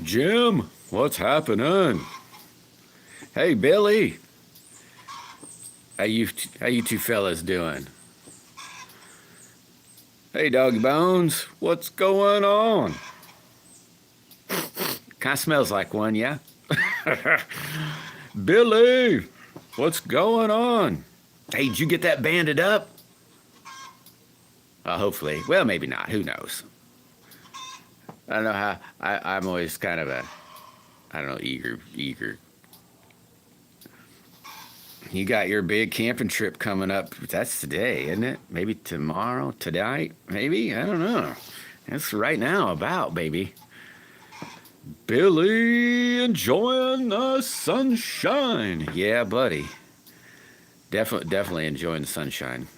Jim, what's happening? Hey, Billy. How you two fellas doing? Hey, Doggy Bones, what's going on? Kind of smells like one, yeah? Billy, what's going on? Hey, did you get that banded up? Hopefully. Well, maybe not. Who knows? I don't know how. I'm always kind of a, I don't know, eager. You got your big camping trip coming up. That's today, isn't it? Maybe tomorrow, tonight, maybe? I don't know. That's right now about, baby. Billy enjoying the sunshine. Yeah, buddy. Definitely enjoying the sunshine.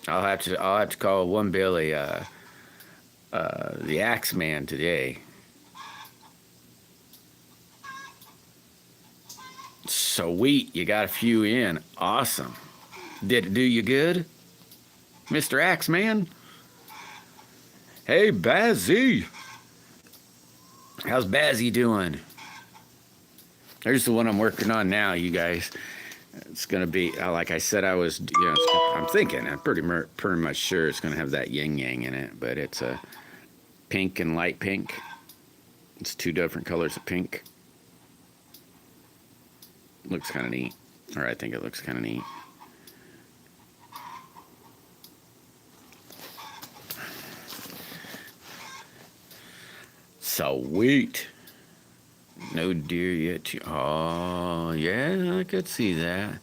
I'll have to call one Billy the Axe Man today. Sweet, you got a few in. Awesome. Did it do you good, Mr. Axe Man? Hey, Bazzy. How's Bazzy doing? There's the one I'm working on now, you guys. It's gonna be like I said. I'm thinking. I'm pretty much sure it's gonna have that yin yang in it, but it's a pink and light pink. It's two different colors of pink. Looks kind of neat, or I think it looks kind of neat. Sweet. No deer yet. Oh, yeah, I could see that.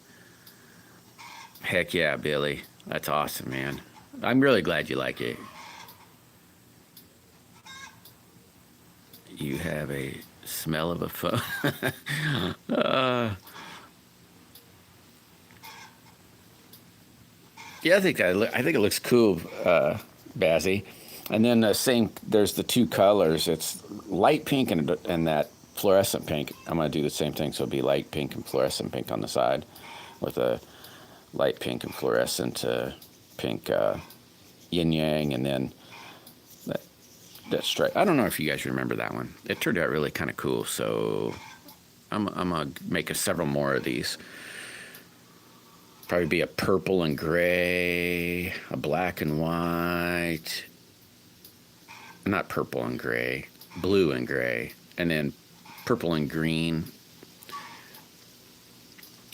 Heck yeah, Billy. That's awesome, man. I'm really glad you like it. You have a smell of a phone. Yeah, I think it looks cool, Bazzy. And then there's the two colors. It's light pink and that fluorescent pink. I'm gonna do the same thing, so it'll be light pink and fluorescent pink on the side, with a light pink and fluorescent pink yin yang, and then that stripe. I don't know if you guys remember that one. It turned out really kind of cool. So I'm gonna make several more of these. Probably be a purple and gray, a black and white. Not purple and gray, blue and gray, and then purple and green.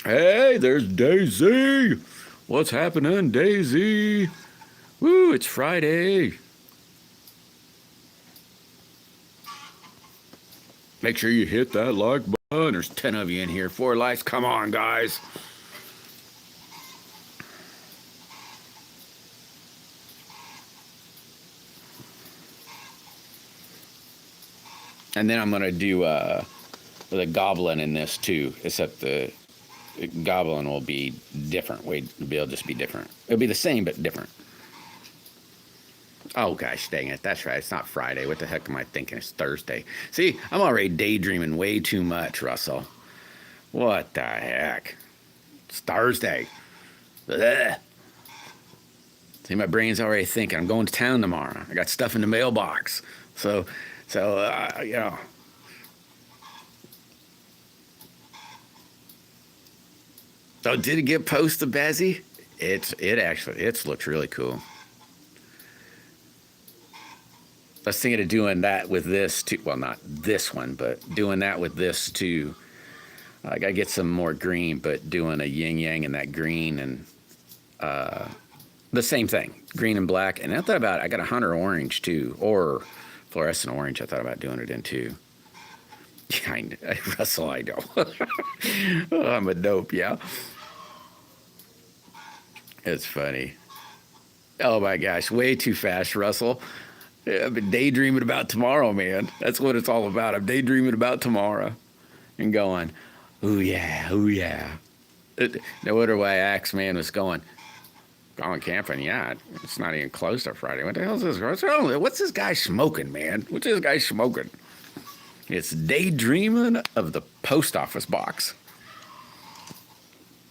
Hey, there's Daisy. What's happening, Daisy? Woo, it's Friday. Make sure you hit that like button. There's 10 of you in here. 4 likes. Come on, guys. And then I'm going to do with a goblin in this too, except the goblin will be different. It'll just be different. It'll be the same, but different. Oh, gosh, dang it. That's right. It's not Friday. What the heck am I thinking? It's Thursday. See, I'm already daydreaming way too much, Russell. What the heck? It's Thursday. Ugh. See, my brain's already thinking. I'm going to town tomorrow. I got stuff in the mailbox. So, you know. Oh, did it get posted, Bazzy? It looks really cool. I was thinking of doing that with this too. Well, not this one, but doing that with this too. I gotta get some more green, but doing a yin yang in that green and the same thing, green and black. And I got a hunter orange too, or fluorescent orange. I thought about doing it in too. Yeah, Russell, I know. Oh, I'm a dope, yeah. It's funny. Oh my gosh, way too fast, Russell. I've been daydreaming about tomorrow, man. That's what it's all about. I'm daydreaming about tomorrow and going, ooh yeah, ooh yeah. No wonder why Axe Man was going camping. Yeah, it's not even close to Friday. What the hell is this? What's this guy smoking, man? What's this guy smoking? It's daydreaming of the post office box.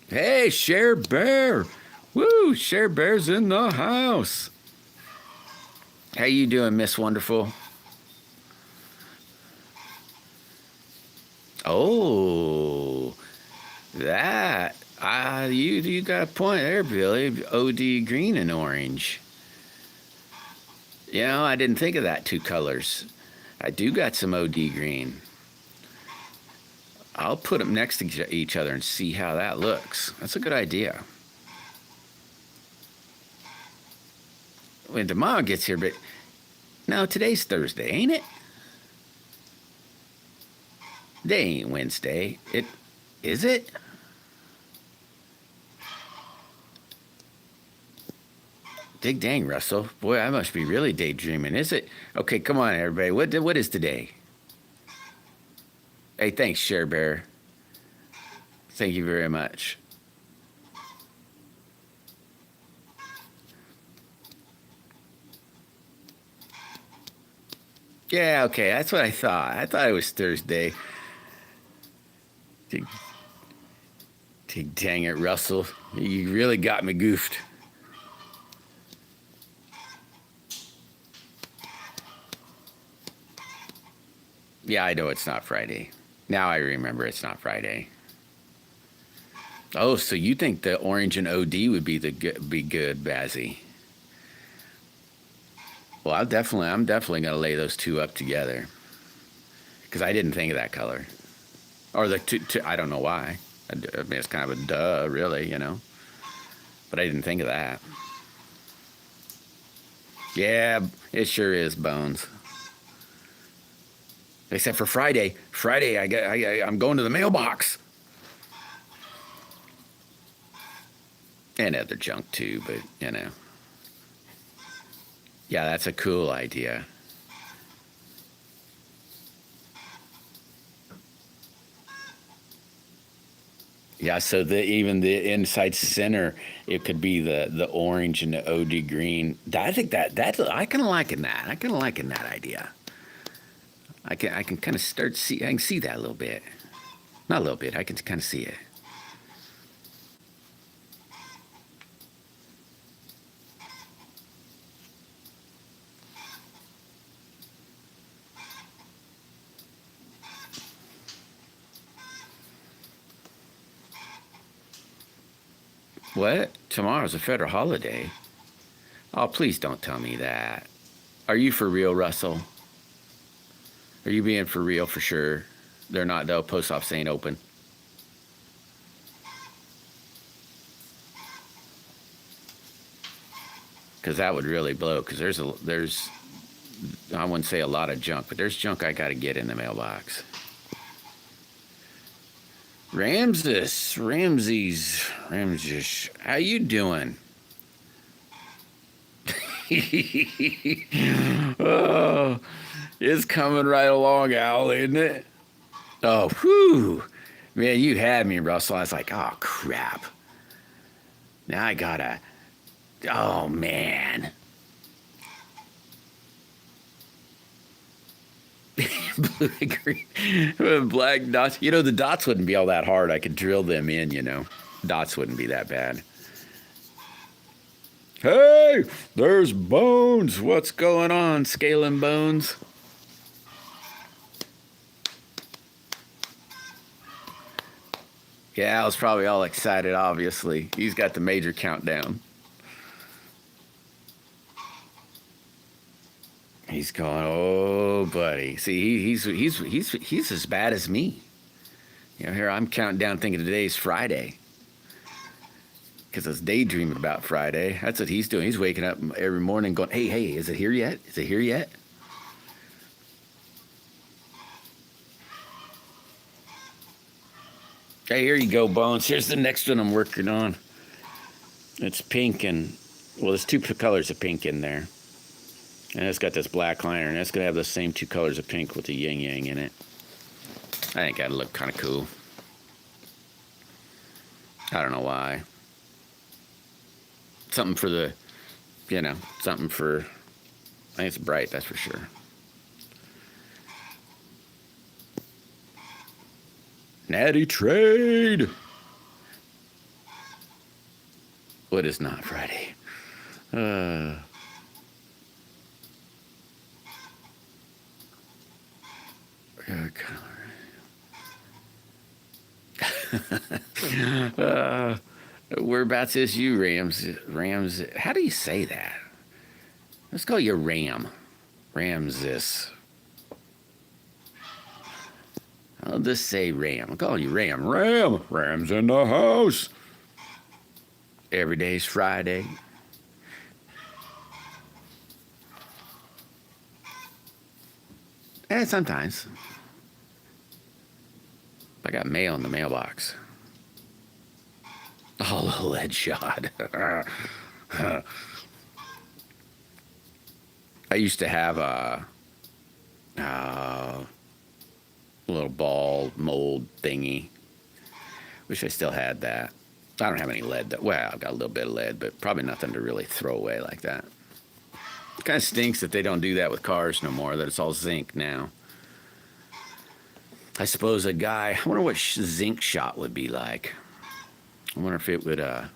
Hey, Share Bear. Woo, Share Bear's in the house. How you doing, Miss Wonderful? Oh, that. You got a point there, Billy. OD green and orange. You know, I didn't think of that two colors. I do got some OD green. I'll put them next to each other and see how that looks. That's a good idea. When tomorrow gets here, but no, today's Thursday, ain't it? Today ain't Wednesday. Is it? Dig dang, Russell. Boy, I must be really daydreaming. Is it? Okay, come on, everybody. What is today? Hey, thanks, Share Bear. Thank you very much. Yeah, okay, that's what I thought. I thought it was Thursday. Dig dang it, Russell. You really got me goofed. Yeah, I know it's not Friday. Now I remember it's not Friday. Oh, so you think the orange and OD would be good, Bazzy? Well, I'm definitely gonna lay those two up together because I didn't think of that color, or the two. I don't know why. I mean, it's kind of a duh, really, you know. But I didn't think of that. Yeah, it sure is, Bones. Except for Friday. Friday, I'm going to the mailbox. And other junk too, but you know. Yeah, that's a cool idea. Yeah, so even the inside center, it could be the orange and the OD green. I think that I kind of liking that. I kind of liking that idea. I can kind of I can see that a little bit. Not a little bit. I can kind of see it. What? Tomorrow's a federal holiday. Oh, please don't tell me that. Are you for real, Russell? Are you being for real for sure? They're not, though. Post office ain't open. Because that would really blow. Because there's, I wouldn't say a lot of junk, but there's junk I got to get in the mailbox. Ramses, how you doing? Oh, it's coming right along, Al, isn't it? Oh, whew. Man, you had me, Russell. I was like, oh, crap. Now I gotta. Oh, man. Blue and green. Black dots. You know, the dots wouldn't be all that hard. I could drill them in, you know. Dots wouldn't be that bad. Hey, there's Bones. What's going on, Scaling Bones? Yeah, Al's probably all excited, obviously. He's got the major countdown. He's going, oh, buddy. See, he's as bad as me. You know, here I'm counting down thinking today's Friday. Because I was daydreaming about Friday. That's what he's doing. He's waking up every morning going, hey, is it here yet? Is it here yet? Hey, here you go, Bones. Here's the next one I'm working on. It's pink and, well, there's two colors of pink in there. And it's got this black liner, and it's going to have the same two colors of pink with the yin-yang in it. I think that'd look kind of cool. I don't know why. Something for the, you know, something for, I think it's bright, that's for sure. Natty trade. What is not Friday? Whereabouts is you, Rams? Rams, how do you say that? Let's call you Ram. Ramses. I'll just say Ram. I'll call you Ram. Ram. Ram's in the house. Every day's Friday. And sometimes. I got mail in the mailbox. Oh, a lead shot. I used to have a little ball mold thingy. Wish I still had that. I don't have any lead. Well, I've got a little bit of lead, but probably nothing to really throw away like that. It kind of stinks that they don't do that with cars no more, that it's all zinc now. I suppose a guy, I wonder what zinc shot would be like. I wonder if it would, it'd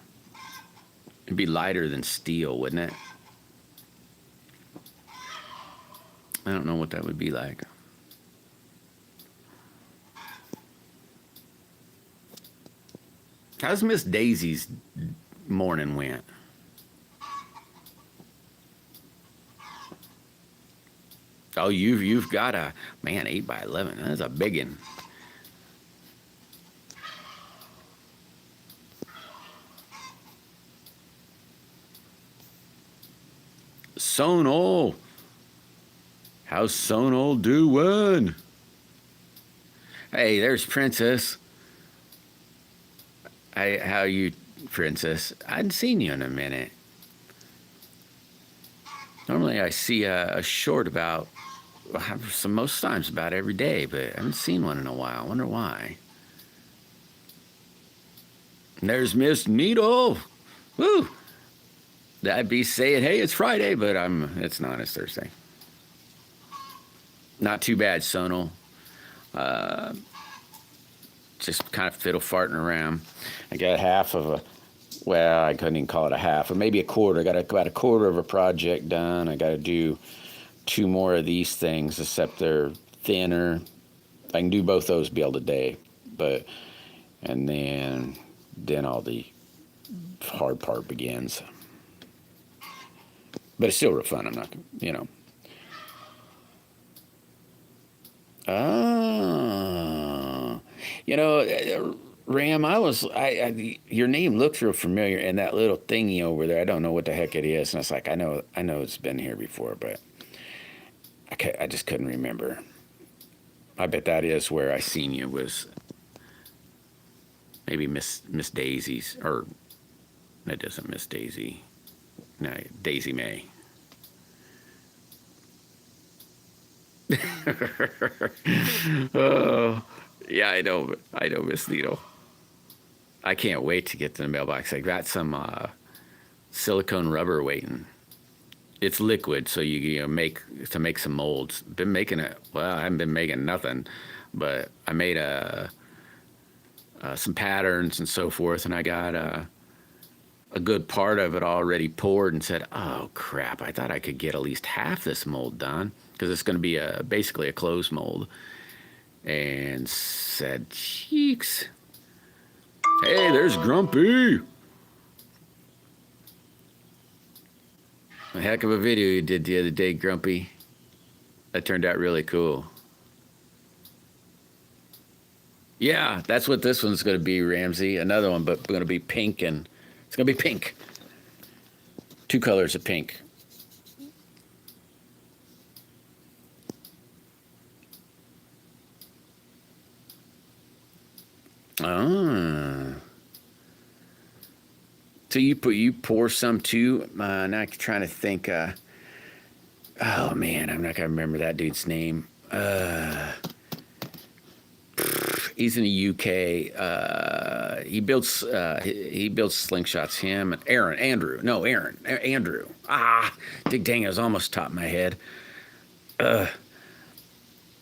be lighter than steel, wouldn't it? I don't know what that would be like. How's Miss Daisy's morning went? Oh, you've got a, man, 8x11. That's a big one. Sonal. How's Sonal doing? Hey, there's Princess. How you, Princess? I hadn't seen you in a minute. Normally I see a short about, most times about every day, but I haven't seen one in a while. I wonder why. And there's Miss Needle. Woo! I'd be saying, hey, it's Friday, but it's not. It's Thursday. Not too bad, Sonal. Just kind of fiddle farting around. I got half of a, well, I couldn't even call it a half, or maybe a quarter. I got about a quarter of a project done. I got to do 2 more of these things, except they're thinner. I can do both those be able to day, but, and then all the hard part begins. But it's still real fun. I'm not, you know. You know, Ram, your name looks real familiar, and that little thingy over there, I don't know what the heck it is. And it's like, I know it's been here before, but I just couldn't remember. I bet that is where I seen you, was maybe Miss Daisy's, or that isn't Miss Daisy. No, Daisy May. Oh, yeah, I know, Miss Needle. I can't wait to get to the mailbox. I got some silicone rubber waiting. It's liquid, so you make some molds. Been making it. Well, I haven't been making nothing, but I made some patterns and so forth, and I got a good part of it already poured, and said, "Oh crap! I thought I could get at least half this mold done, because it's going to be basically a closed mold." And said, "Cheeks! Hey, there's Grumpy." A heck of a video you did the other day, Grumpy. That turned out really cool. Yeah, that's what this one's going to be, Ramsey. Another one, but going to be pink, and it's going to be pink. 2 colors of pink. Ah. So you pour some too? Now I'm trying to think. Oh man, I'm not gonna remember that dude's name. He's in the UK. He builds slingshots. Him and Andrew. Dig dang, it was almost top of my head.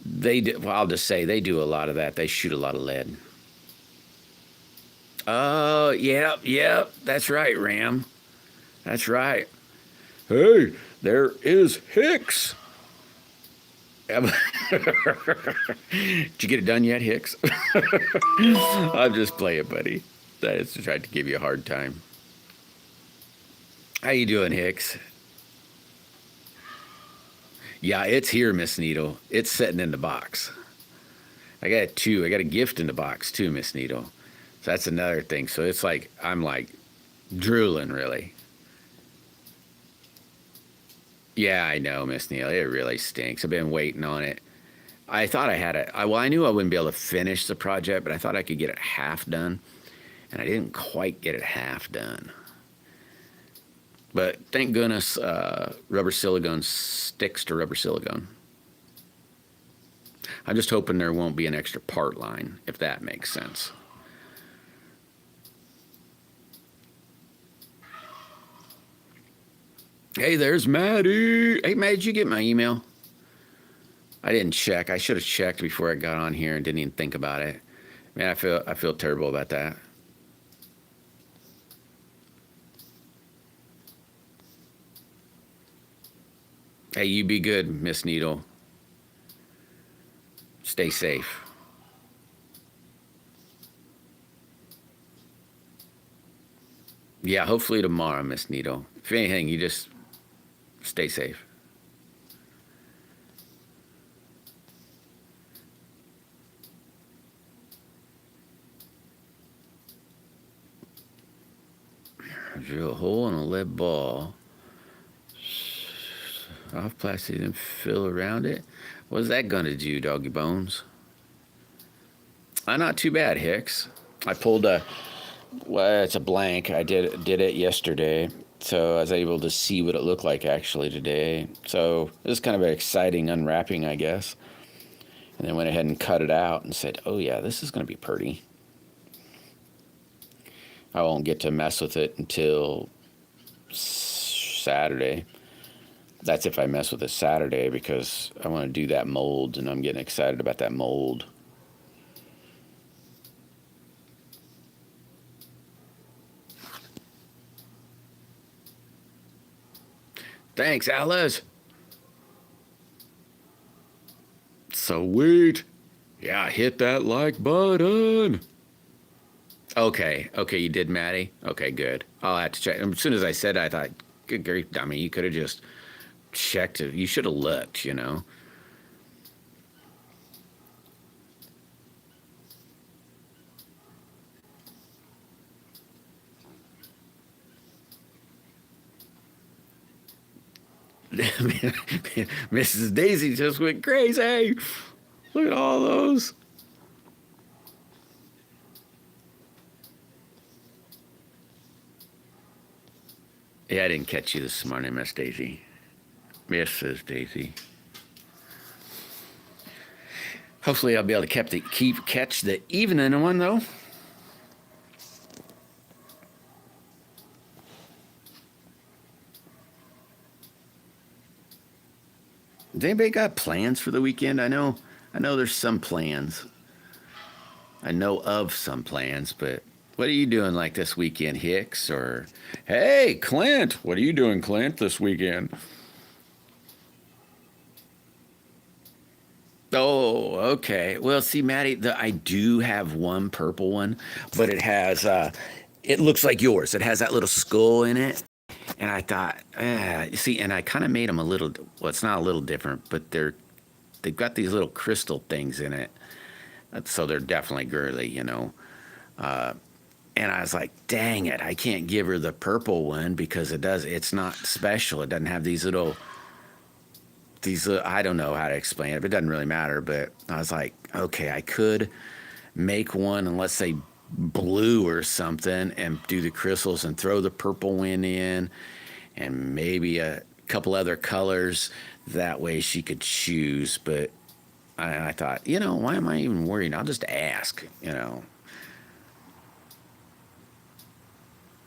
They do, well, I'll just say they do a lot of that. They shoot a lot of lead. Oh, yep, that's right, Ram. That's right. Hey, there is Hicks. Did you get it done yet, Hicks? I'm just playing, buddy. I just tried to give you a hard time. How you doing, Hicks? Yeah, it's here, Miss Needle. It's sitting in the box. I got two. I got a gift in the box too, Miss Needle. So that's another thing. So it's like I'm like drooling, really. Yeah, I know, Miss Needle. It really stinks. I've been waiting on it. I thought I had it. Well, I knew I wouldn't be able to finish the project, but I thought I could get it half done, and I didn't quite get it half done. But thank goodness, rubber silicone sticks to rubber silicone. I'm just hoping there won't be an extra part line, if that makes sense. Hey, there's Maddie. Hey, Maddie, did you get my email? I didn't check. I should have checked before I got on here and didn't even think about it. Man, I feel terrible about that. Hey, you be good, Miss Needle. Stay safe. Yeah, hopefully tomorrow, Miss Needle. If anything, you just stay safe. Drill a hole in a lead ball. Off plastic and fill around it. What's that gonna do, doggy bones? Not too bad, Hicks. I pulled a. Well, it's a blank. I did it yesterday, so I was able to see what it looked like actually today. So it was kind of an exciting unwrapping, I guess. And then went ahead and cut it out and said, "Oh yeah, this is gonna be pretty." I won't get to mess with it until Saturday. That's if I mess with it Saturday, because I want to do that mold, and I'm getting excited about that mold. Thanks, Alice. Sweet. Yeah, hit that like button. Okay, you did, Maddie? Okay, good. I'll have to check. As soon as I said it, I thought, good grief, I mean, you could have just checked it. You should have looked, you know. Mrs. Daisy just went crazy. Look at all those. Yeah, I didn't catch you this morning, Miss Daisy. Mrs. Daisy. Hopefully I'll be able to catch the evening one, though. Has anybody got plans for the weekend? I know there's some plans. I know of some plans, but what are you doing like this weekend, Hicks? Or, hey, Clint, what are you doing, Clint, this weekend? Oh, okay. Well, see, Maddie, I do have one purple one, but it looks like yours. It has that little skull in it. And I thought, you see, and I kind of made them a little, well, it's not a little different, but they've got these little crystal things in it. So they're definitely girly, you know. And I was like, dang it, I can't give her the purple one because it's not special. It doesn't have I don't know how to explain it, but it doesn't really matter. But I was like, okay, I could make one, and let's say blue or something, and do the crystals and throw the purple one in, and maybe a couple other colors. That way she could choose. But I thought, why am I even worried? I'll just ask,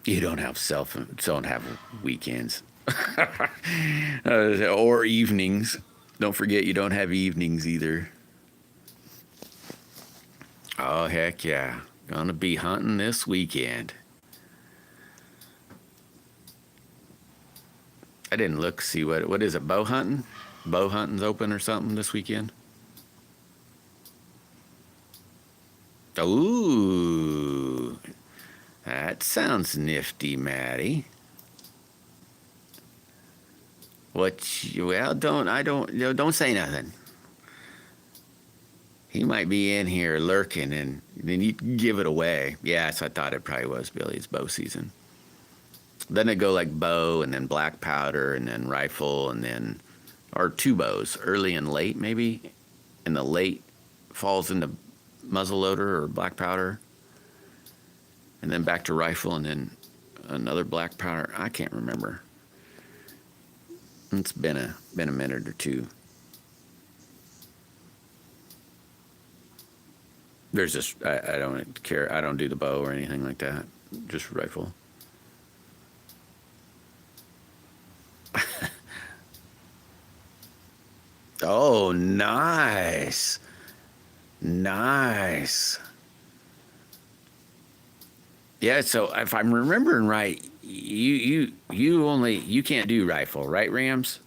You don't have weekends. Or evenings. Don't forget you don't have evenings either. Oh, heck yeah. Gonna be hunting this weekend. I didn't look, see what is it, bow hunting? bow hunting's open or something this weekend? Ooh, that sounds nifty, Maddie. Well, don't say nothing. He might be in here lurking, and then you give it away. Yes, I thought it probably was Billy's bow season. Then it go like bow, and then black powder, and then rifle, and then or two bows, early and late maybe, and the late falls into muzzleloader or black powder, and then back to rifle, and then another black powder. I can't remember. It's been a minute or two. There's just I don't care. I don't do the bow or anything like that. Just rifle. Oh, nice. Nice. Yeah, so if I'm remembering right, you can't do rifle, right, Rams?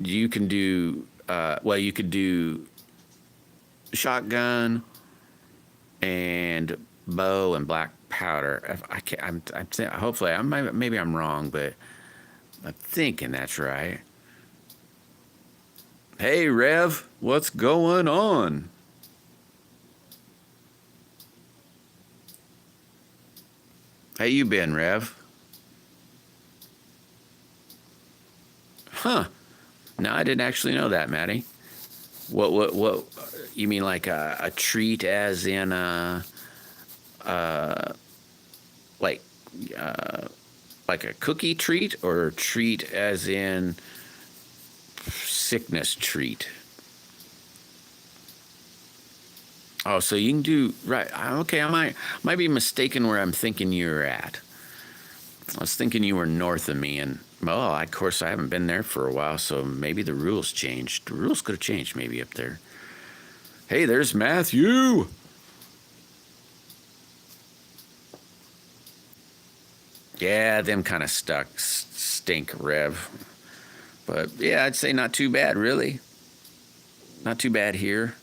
You can do well, you could do shotgun and bow and black powder. If I can't, hopefully maybe I'm wrong, but I'm thinking that's right. Hey, Rev, what's going on? How you been, Rev? Huh. No, I didn't actually know that, Maddie. What, you mean like a treat as in like, uh, like a cookie treat or treat as in sickness treat? Oh, so you can do right. Okay, I might be mistaken where I'm thinking you're at. I was thinking you were north of me, and well, of course I haven't been there for a while, so maybe the rules changed. The rules could have changed maybe up there. Hey, there's Matthew. Yeah, them kind of stink, Rev. But yeah, I'd say not too bad, really. Not too bad here.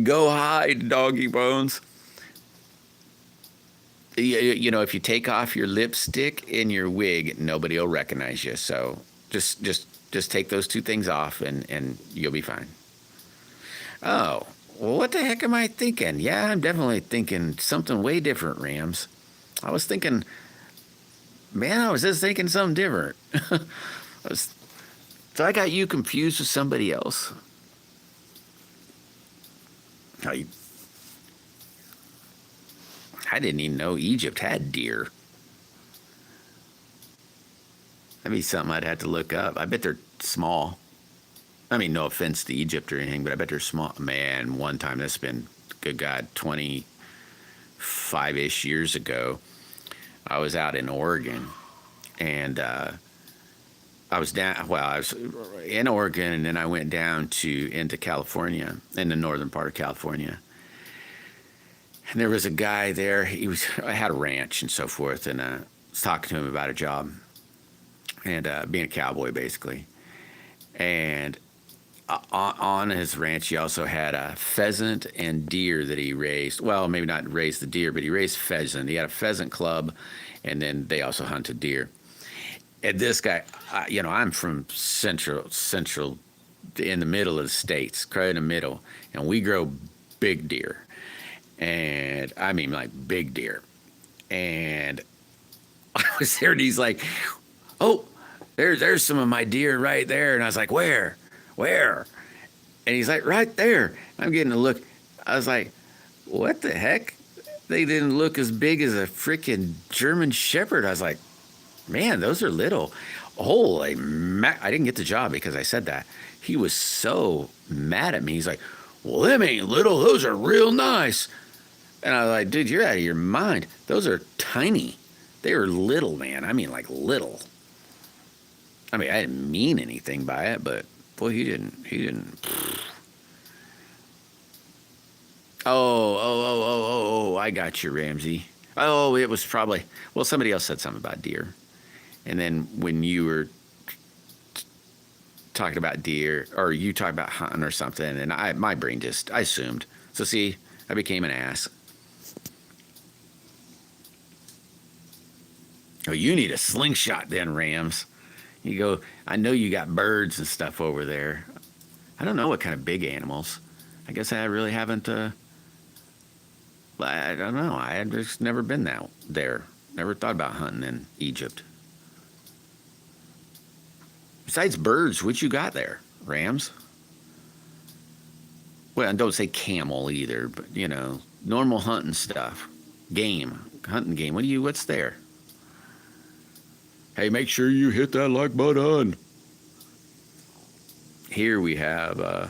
Go hide, doggy bones. If you take off your lipstick and your wig, nobody will recognize you. So just take those two things off, and you'll be fine. Oh, well, what the heck am I thinking? Yeah, I'm definitely thinking something way different, Rams. I was thinking, man, I was just thinking something different. So I got you confused with somebody else. I, I didn't even know Egypt had deer. That'd be something I'd have to look up. I bet they're small. I mean, no offense to Egypt or anything, but I bet they're small. Man, one time, that's been, good God, 25-ish years ago, I was out in Oregon, and I was in Oregon, and then I went down into California, in the northern part of California. And there was a guy there. I had a ranch and so forth, and I was talking to him about a job and being a cowboy, basically. And on his ranch, he also had a pheasant and deer that he raised. Well, maybe not raised the deer, but he raised pheasant. He had a pheasant club, and then they also hunted deer. And this guy, I'm from central, in the middle of the states, right in the middle, and we grow big deer, and I mean like big deer. And I was there, and he's like, "Oh, there's some of my deer right there," and I was like, "Where? Where?" And he's like, "Right there." I'm getting a look. I was like, "What the heck?" They didn't look as big as a freaking German Shepherd. I was like, "Man, those are little." Holy I didn't get the job because I said that. He was so mad at me. He's like, "Well, them ain't little. Those are real nice." And I was like, "Dude, you're out of your mind. Those are tiny. They were little, man. I mean, like little." I mean, I didn't mean anything by it, but boy, he didn't. Oh, I got you, Ramsey. Oh, it was probably, well, somebody else said something about deer. And then when you were talking about deer, or you talked about hunting or something, and my brain just, I assumed. So see, I became an ass. Oh, you need a slingshot then, Rams. You go, I know you got birds and stuff over there. I don't know what kind of big animals. I guess I really haven't, I don't know. I had just never been there. Never thought about hunting in Egypt. Besides birds, what you got there, Rams? Well, and don't say camel either, but normal hunting stuff. Hunting game. What's there? Hey, make sure you hit that like button. Here we have, I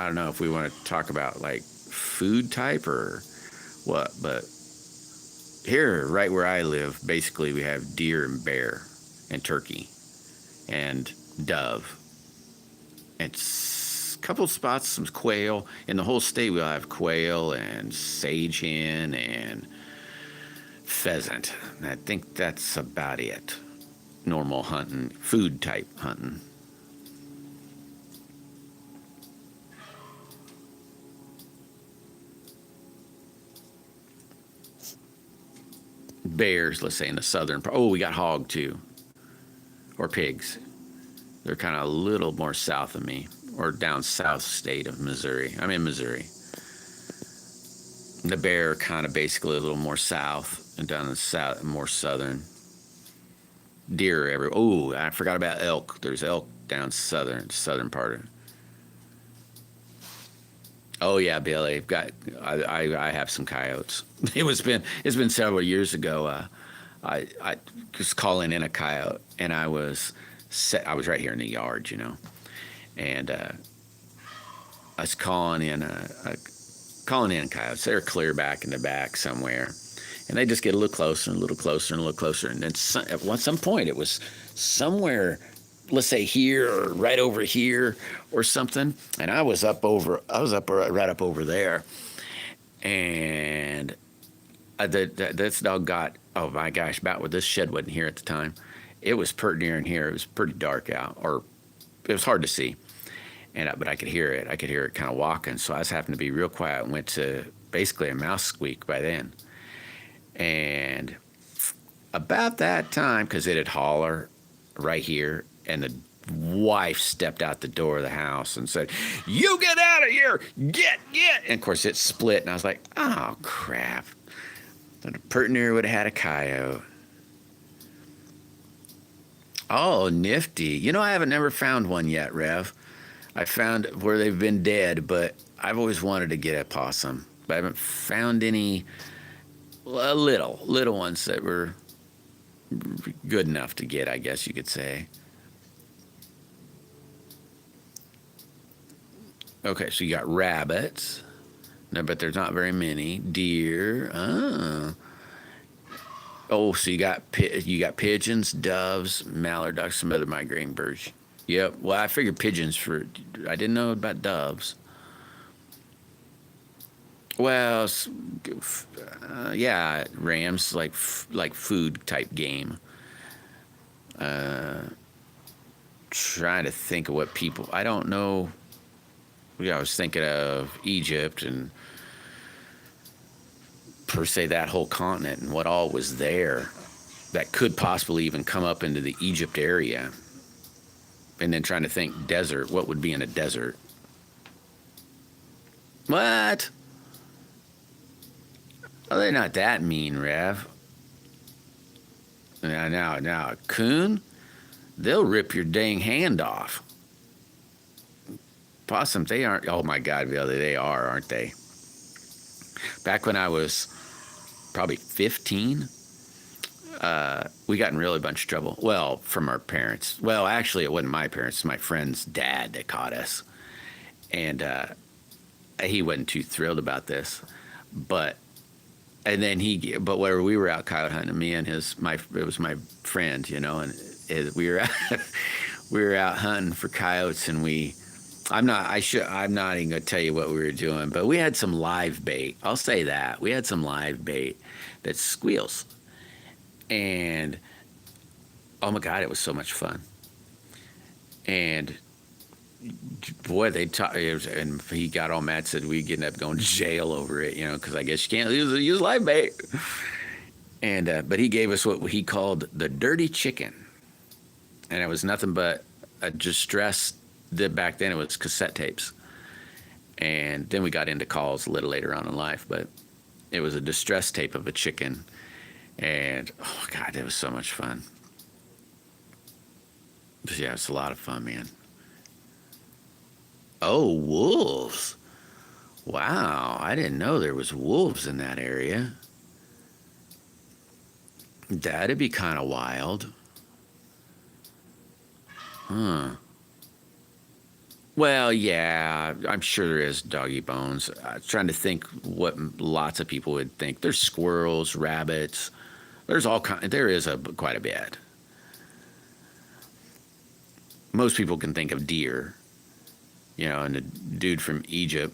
don't know if we want to talk about like food type or what, but here, right where I live, basically we have deer and bear and turkey and dove. And a couple spots, some quail. In the whole state, we'll have quail and sage hen and pheasant. And I think that's about it. Normal hunting, food type hunting. Bears, let's say in the southern part. Oh, we got hog too. Or pigs. They're kind of a little more south of me, or down south state of Missouri. I'm in Missouri. The bear kind of basically a little more south, and down the south, more southern. Deer everywhere. Oh, I forgot about elk. There's elk down southern part of it. Oh yeah, Billy. I have some coyotes. It's been several years ago. I was calling in a coyote, and I was right here in the yard, and I was calling in coyotes. They're clear back in the back somewhere, and they just get a little closer and a little closer and a little closer, and then at some point it was somewhere, let's say here or right over here or something, and I was right up over there, and this dog got, oh my gosh, about where this shed wasn't here at the time. It was pretty near in here. It was pretty dark out, or it was hard to see, but I could hear it. I could hear it kind of walking. So I was having to be real quiet and went to basically a mouse squeak by then. And about that time, because it'd holler right here, and the wife stepped out the door of the house and said, "You get out of here! Get!" And of course it split, and I was like, "Oh crap!" The pert near would have had a coyote. Oh, nifty. I haven't never found one yet, Rev. I found where they've been dead, but I've always wanted to get a possum. But I haven't found any little ones that were good enough to get, I guess you could say. Okay, so you got rabbits. No, but there's not very many. Deer. Oh, so you got pigeons, doves, mallard ducks, some other migrating birds. Yep. Well, I figured pigeons I didn't know about doves. Well, yeah, rams, like food type game. Trying to think of what people, I don't know. Yeah, I was thinking of Egypt and per se that whole continent and what all was there that could possibly even come up into the Egypt area. And then trying to think desert, what would be in a desert? What? Oh, they're not that mean, Rev. Now, a coon, they'll rip your dang hand off. Possums, they aren't. Oh my God, they are, aren't they? Back when I was probably 15, we got in really bunch of trouble. Well, from our parents. Well, actually, it wasn't my parents. It was my friend's dad that caught us, and he wasn't too thrilled about this. But where we were out coyote hunting, me and it was my friend, and we were out, we were out hunting for coyotes, and we I'm not even gonna tell you what we were doing, but we had some live bait. I'll say that. We had some live bait that squeals. And oh my God, it was so much fun. And boy, they taught, and he got all mad, said we ended up going to jail over it, because I guess you can't use live bait. And but he gave us what he called the dirty chicken, and it was nothing but a distress. That back then it was cassette tapes, and then we got into calls a little later on in life, but it was a distress tape of a chicken, and oh God, it was so much fun. But yeah, it's a lot of fun, man. Oh, wolves. Wow, I didn't know there was wolves in that area. That'd be kind of wild. Huh. Well, yeah, I'm sure there is, doggy bones. I was trying to think what lots of people would think. There's squirrels, rabbits. There's all kind. There is quite a bit. Most people can think of deer, and the dude from Egypt.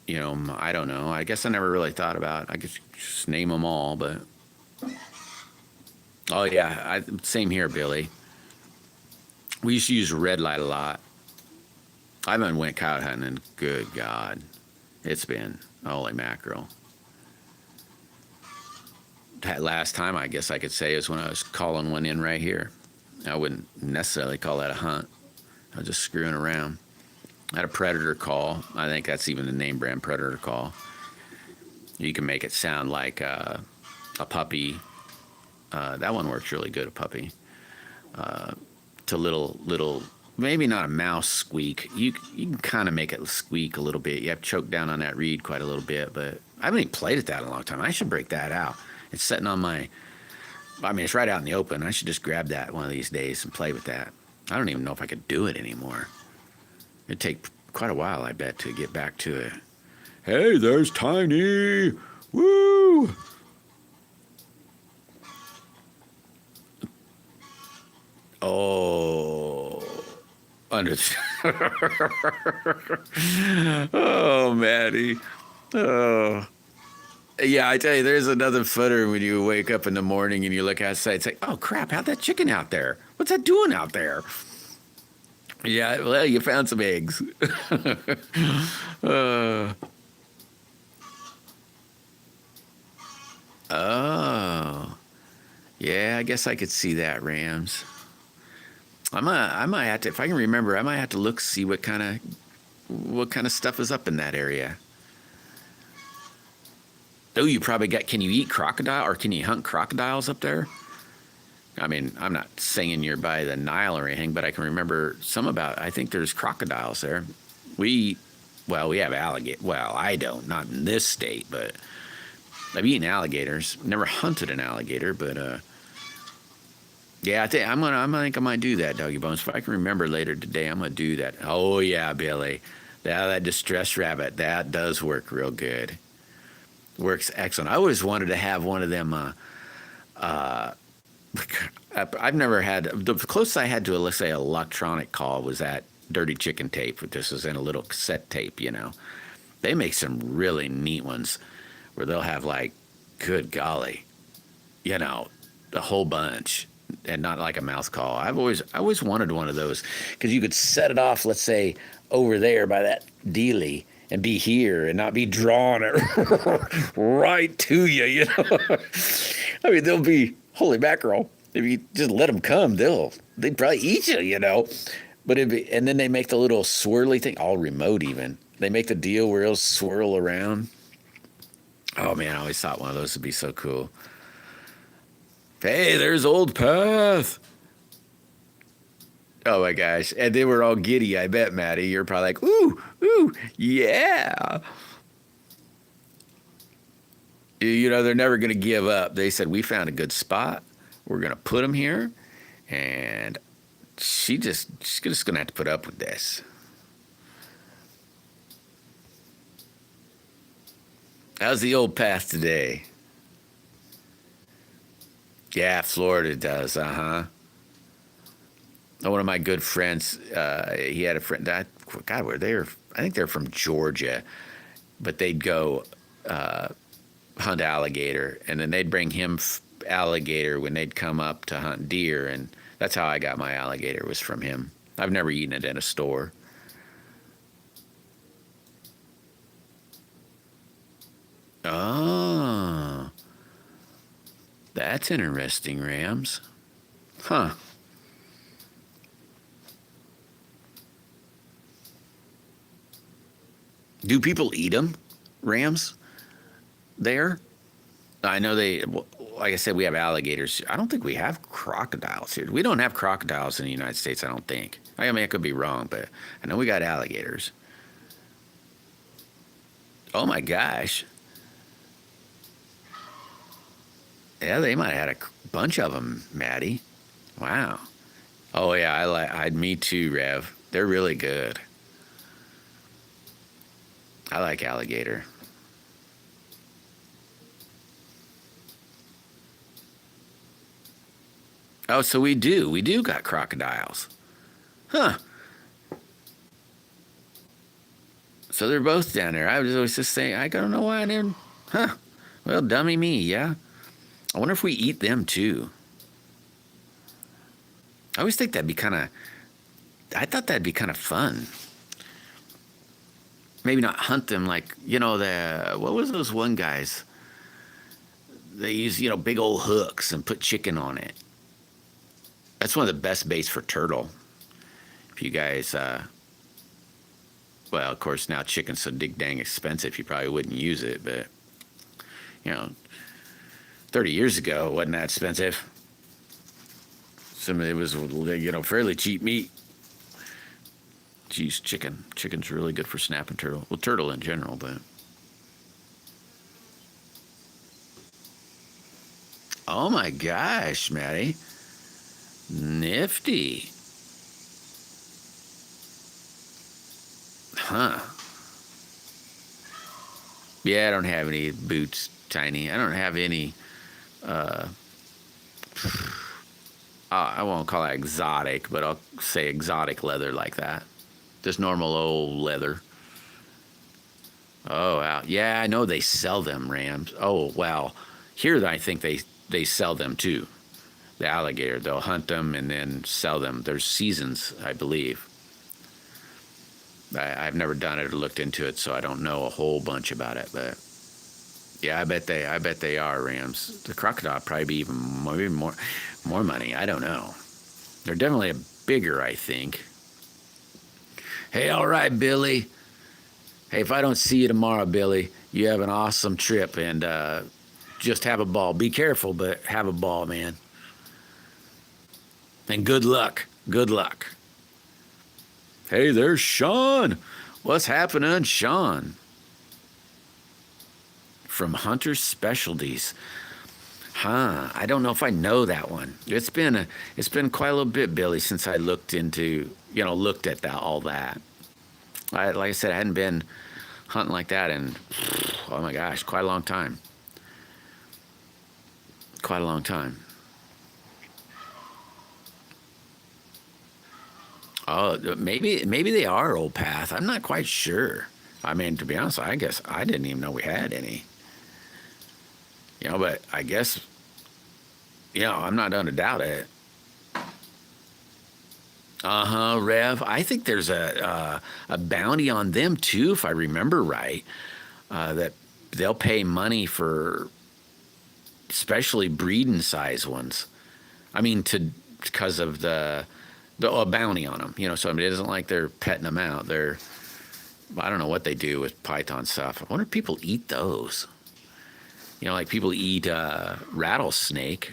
I don't know. I guess I never really thought about. I could just name them all, but oh yeah, same here, Billy. We used to use red light a lot. I haven't went coyote hunting, and good God, it's been holy mackerel. That last time, I guess I could say, is when I was calling one in right here. I wouldn't necessarily call that a hunt. I was just screwing around. I had a predator call. I think that's even the name brand, predator call. You can make it sound like a puppy. That one works really good, a puppy. To little, maybe not a mouse squeak. You can kind of make it squeak a little bit. You have to choke down on that reed quite a little bit, but I haven't even played it that in a long time. I should break that out. It's sitting on it's right out in the open. I should just grab that one of these days and play with that. I don't even know if I could do it anymore. It'd take quite a while, I bet, to get back to it. Hey, there's Tiny. Woo! Oh, oh, Maddie. Oh, yeah. I tell you, there's another footer when you wake up in the morning and you look outside. It's like, oh crap! How'd that chicken out there? What's that doing out there? Yeah, well, you found some eggs. Oh, yeah. I guess I could see that, Rams. I might have to, if I can remember, I might have to look, see what kind of stuff is up in that area. Oh, you probably can you eat crocodile, or can you hunt crocodiles up there? I mean, I'm not saying you're by the Nile or anything, but I can remember I think there's crocodiles there. We have alligator. Well, I don't, not in this state, but I've eaten alligators. Never hunted an alligator, but yeah, I think I think I might do that, Doggy Bones. If I can remember later today, I'm gonna do that. Oh yeah, Billy, that distressed rabbit, that does work real good. Works excellent. I always wanted to have one of them. I've never had, the closest I had to, let's say, electronic call was that dirty chicken tape. This was in a little cassette tape. They make some really neat ones where they'll have, like, good golly, a whole bunch. And not like a mouth call. I always wanted one of those, because you could set it off, let's say, over there by that dealie, and be here and not be drawn right to you. I mean, they'll be, holy mackerel, if you just let them come, they'd probably eat you. But and then they make the little swirly thing, all remote even. They make the deal where it'll swirl around. Oh man, I always thought one of those would be so cool. Hey, there's Old Path. Oh my gosh. And they were all giddy, I bet, Maddie. You're probably like, ooh, yeah. They're never going to give up. They said, we found a good spot. We're going to put them here. And she's just going to have to put up with this. How's the Old Path today? Yeah, Florida does, One of my good friends, he had a friend. God, were they? I think they're from Georgia, but they'd go hunt alligator, and then they'd bring him alligator when they'd come up to hunt deer, and that's how I got my alligator, was from him. I've never eaten it in a store. Oh, that's interesting, Rams. Huh. Do people eat them, Rams, there? I know they, like I said, we have alligators. I don't think we have crocodiles here. We don't have crocodiles in the United States, I don't think. I mean, I could be wrong, but I know we got alligators. Oh my gosh. Yeah, they might have had a bunch of them, Maddie. Wow. Oh yeah, me too, Rev. They're really good. I like alligator. Oh, so we do. We do got crocodiles. Huh. So they're both down there. I was always just saying, I don't know why I didn't. Huh. Well, dummy me, yeah. I wonder if we eat them too. I always think that'd be kind of. I thought that'd be kind of fun. Maybe not hunt them like, what was those one guys? They use, big old hooks and put chicken on it. That's one of the best baits for turtle. If you guys, well, of course, now chicken's so dang expensive, you probably wouldn't use it, but, 30 years ago, it wasn't that expensive. Some of it was, fairly cheap meat. Geez, chicken. Chicken's really good for snapping turtle. Well, turtle in general, but. Oh my gosh, Maddie. Nifty. Huh. Yeah, I don't have any boots, Tiny. I don't have any, I won't call it exotic, but I'll say exotic leather like that. Just normal old leather. Oh, wow. Yeah, I know they sell them, Rams. Oh, well, here I think they sell them too. The alligator, they'll hunt them and then sell them. There's seasons, I believe. I've never done it or looked into it, so I don't know a whole bunch about it. But yeah, I bet they are, Rams. The crocodile probably be even maybe more money. I don't know. They're definitely bigger, I think. Hey, all right, Billy. Hey, if I don't see you tomorrow, Billy, you have an awesome trip, and just have a ball. Be careful, but have a ball, man. And good luck. Good luck. Hey, there's Sean. What's happening, Sean? From Hunter's Specialties. Huh, I don't know if I know that one. It's been quite a little bit, Billy, since I looked at all that. Like I said, I hadn't been hunting like that in, oh my gosh, quite a long time. Quite a long time. Oh, maybe they are old path. I'm not quite sure. I mean, to be honest, I guess I didn't even know we had any. But I guess, I'm not going to doubt it. Rev. I think there's a bounty on them too, if I remember right. That they'll pay money for, especially breeding size ones. I mean, because of the bounty on them. So it isn't like they're petting them out. I don't know what they do with python stuff. I wonder if people eat those. Like people eat rattlesnake.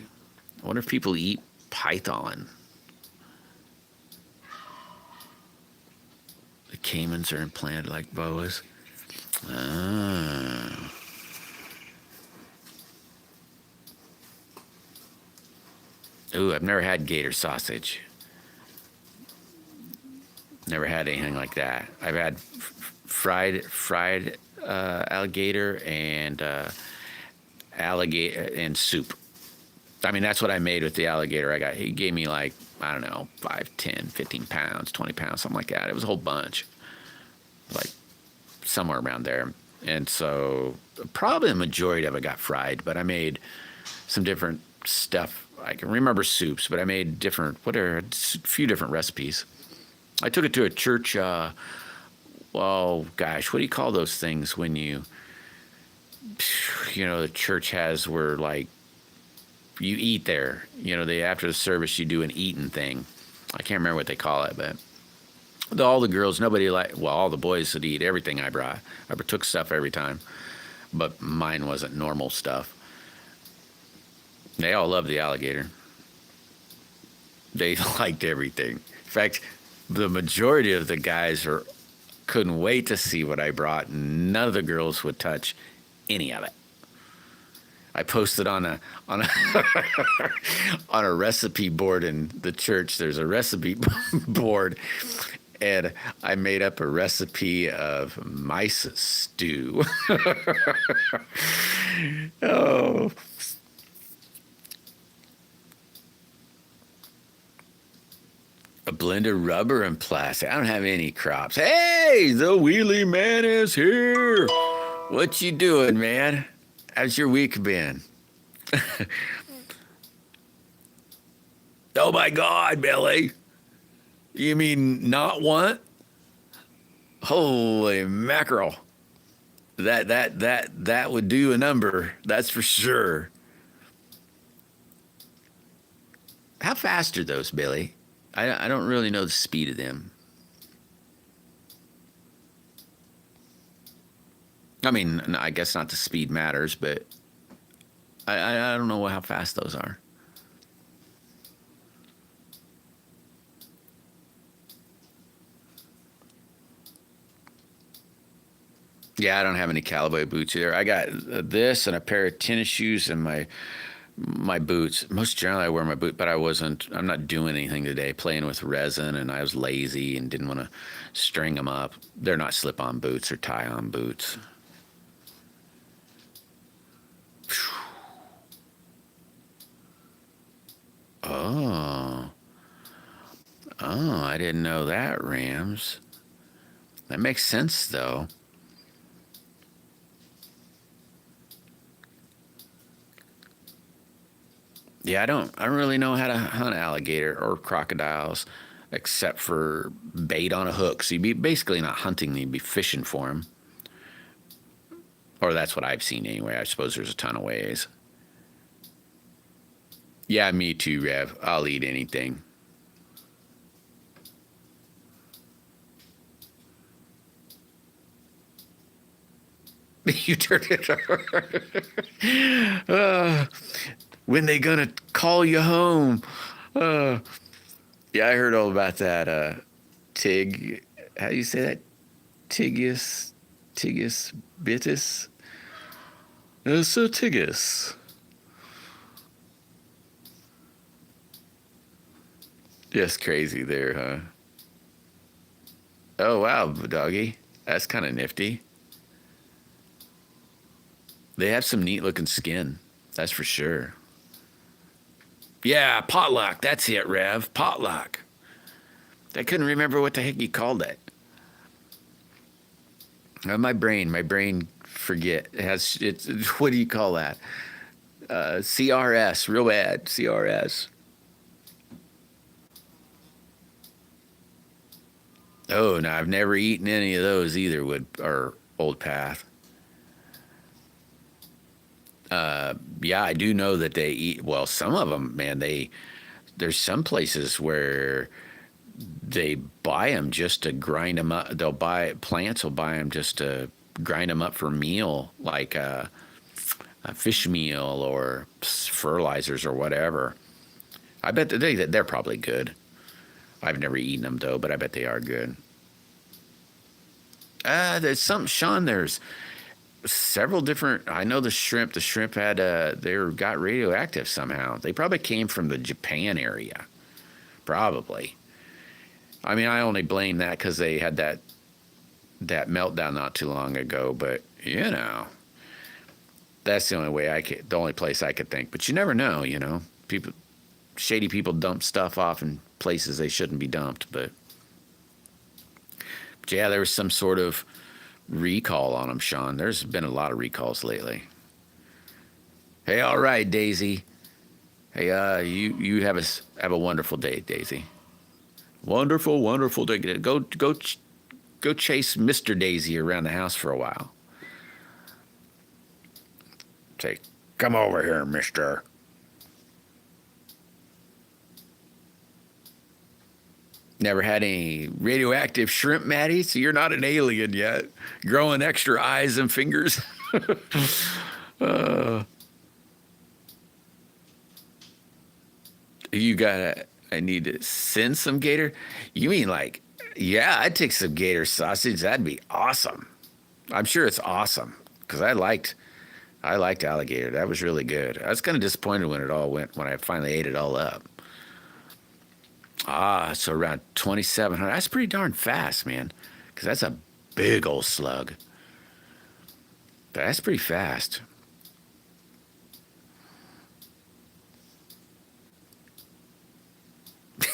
I wonder if people eat python. The caimans are implanted like boas. Ah. Ooh, I've never had gator sausage. Never had anything like that. I've had fried alligator and alligator and soup. I mean, that's what I made with the alligator I got. He gave me 5, 10, 15 pounds, 20 pounds, something like that. It was a whole bunch. like somewhere around there. And so probably the majority of it got fried, but I made some different stuff. I can remember soups, but I made a few different recipes. I took it to a church. Well, gosh, what do you call those things when the church has where like you eat there? After the service you do an eating thing. I can't remember what they call it, but all the girls, all the boys would eat everything I brought. I took stuff every time, but mine wasn't normal stuff. They all loved the alligator. They liked everything. In fact, the majority of the guys couldn't wait to see what I brought. None of the girls would touch any of it. I posted on a on a recipe board in the church. There's a recipe board, and I made up a recipe of mice stew. Oh. A blend of rubber and plastic. I don't have any crops. Hey, the wheelie man is here. What you doing, man? How's your week been? Oh my God, Billy. You mean not want? Holy mackerel. That would do a number. That's for sure. How fast are those, Billy? I don't really know the speed of them. I mean, I guess not the speed matters, but I don't know how fast those are. Yeah, I don't have any cowboy boots either. I got this and a pair of tennis shoes and my boots. Most generally I wear my boot, but I'm not doing anything today, playing with resin, and I was lazy and didn't want to string them up. They're not slip-on boots or tie-on boots. Oh, I didn't know that, Rams. That makes sense, though. Yeah, I don't really know how to hunt alligator or crocodiles, except for bait on a hook. So you'd be basically not hunting them, you'd be fishing for them. Or that's what I've seen anyway. I suppose there's a ton of ways. Yeah, me too, Rev. I'll eat anything. You turned it when they gonna call you home? Yeah, I heard all about that. Tig, how do you say that? Tigus bitus? So Tigus. Just crazy there, huh? Oh, wow, doggy. That's kind of nifty. They have some neat looking skin. That's for sure. Yeah, potluck. That's it, Rev. Potluck. I couldn't remember what the heck you called it. My brain forget. It's what do you call that? CRS, real bad. CRS. Oh, no, I've never eaten any of those either. Or Old Path. Yeah, I do know that they eat. Well, some of them, man. There's some places where they buy them just to grind them up. Plants will buy them just to grind them up for meal, like a fish meal or fertilizers or whatever. I bet they're probably good. I've never eaten them though, but I bet they are good. There's something, Sean. There's several different. I know the shrimp. The shrimp had they got radioactive somehow. They probably came from the Japan area, probably. I mean, I only blame that because they had that meltdown not too long ago. But that's the only place I could think. But you never know. Shady people dump stuff off in places they shouldn't be dumped. But Yeah, there was some sort of recall on them, Sean. There's been a lot of recalls lately. Hey, all right, Daisy. Hey, you have a wonderful day, Daisy. Wonderful, wonderful day. Go chase Mr. Daisy around the house for a while. Say, come over here, Mister. Never had any radioactive shrimp, Maddie? So you're not an alien yet. Growing extra eyes and fingers. You gotta, I need to send some gator. You mean like, yeah, I'd take some gator sausage. That'd be awesome. I'm sure it's awesome because I liked alligator. That was really good. I was kind of disappointed when it all went, when I finally ate it all up. Ah, so around 2,700. That's pretty darn fast, man. Because that's a big old slug. That's pretty fast.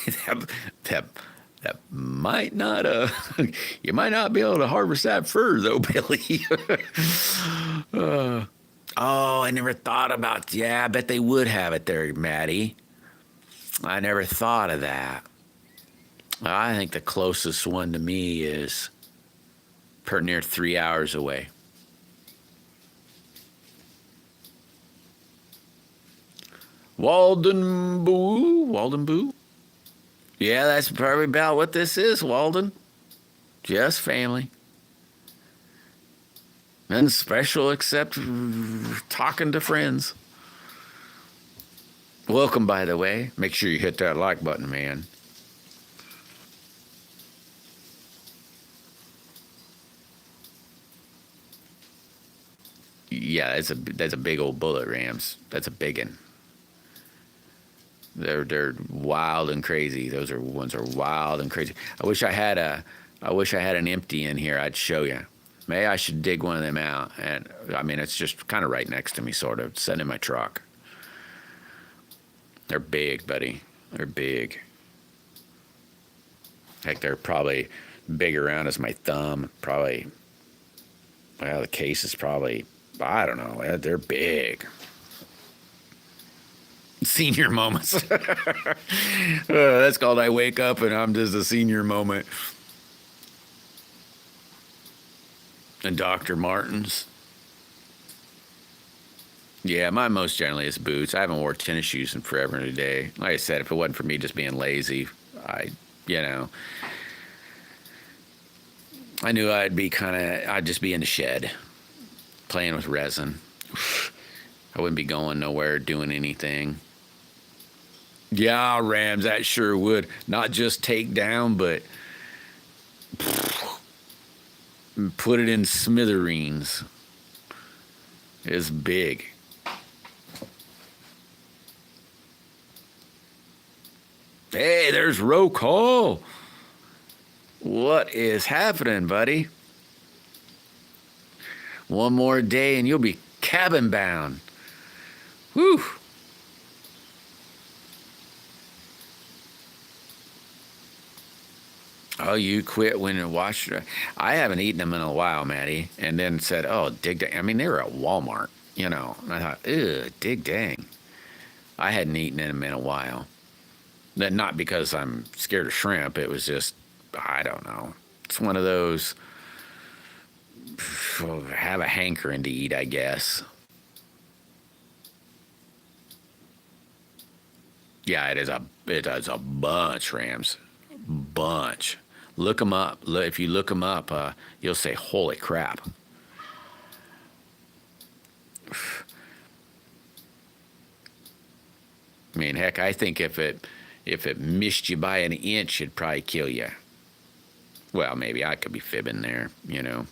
that, that, that might not, you might not be able to harvest that fur, though, Billy. Oh, I never thought about, yeah, I bet they would have it there, Maddie. I never thought of that. I think the closest one to me is pretty near 3 hours away. Walden Boo? Yeah, that's probably about what this is, Walden. Just family. Nothing special except talking to friends. Welcome, by the way. Make sure you hit that like button, man. Yeah, that's a big old bullet, Rams. That's a big one. They're wild and crazy. Those are ones are wild and crazy. I wish I had an empty in here. I'd show you. Maybe I should dig one of them out. And I mean, it's just kind of right next to me, sort of. Sitting in my truck. They're big, buddy. They're big. Heck, they're probably big around as my thumb. Probably. Well, the case is probably, I don't know. They're big. Senior moments. That's called I wake up and I'm just a senior moment. And Dr. Martens. Yeah, mine most generally is boots. I haven't worn tennis shoes in forever and a day. Like I said, if it wasn't for me just being lazy, you know, I knew I'd just be in the shed playing with resin. I wouldn't be going nowhere, doing anything. Yeah, Rams, that sure would. Not just take down, but put it in smithereens. It's big. Hey, there's roll call. What is happening, buddy? One more day and you'll be cabin bound. Whew. Oh, you quit when you watched it. I haven't eaten them in a while, Maddie. And then said, oh, dig dang. I mean, they were at Walmart, you know. And I thought, ew, dig dang. I hadn't eaten them in a while. Not because I'm scared of shrimp. It was just, I don't know. It's one of those, have a hankering to eat, I guess. Yeah, it is a bunch, Rams. Bunch. Look them up. If you look them up, you'll say, holy crap. I mean, heck, I think if it missed you by an inch, it'd probably kill you. Well, maybe I could be fibbing there, you know.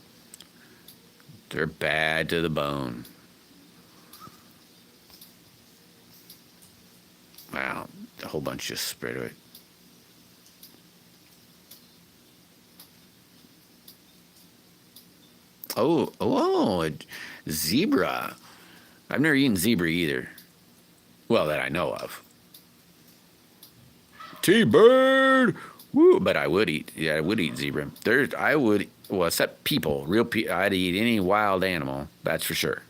They're bad to the bone. Wow, a whole bunch just spread it. Oh, a zebra. I've never eaten zebra either. Well, that I know of. T-Bird, Woo, but I would eat. Yeah, I would eat zebra. I would. Well, except people, real people. I'd eat any wild animal. That's for sure.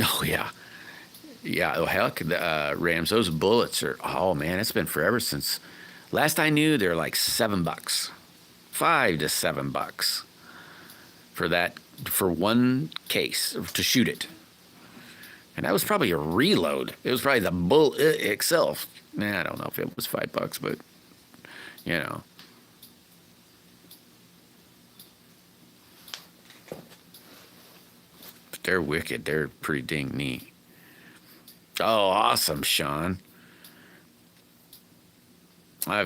Oh yeah, yeah. Oh heck, Rams. Those bullets are. Oh man, it's been forever since. Last I knew, they're like $7, $5 to $7 for that for one case to shoot it. And that was probably a reload. It was probably the bullet itself. Nah, I don't know if it was $5, but you know. But they're wicked. They're pretty dang neat. Oh, awesome, Sean. I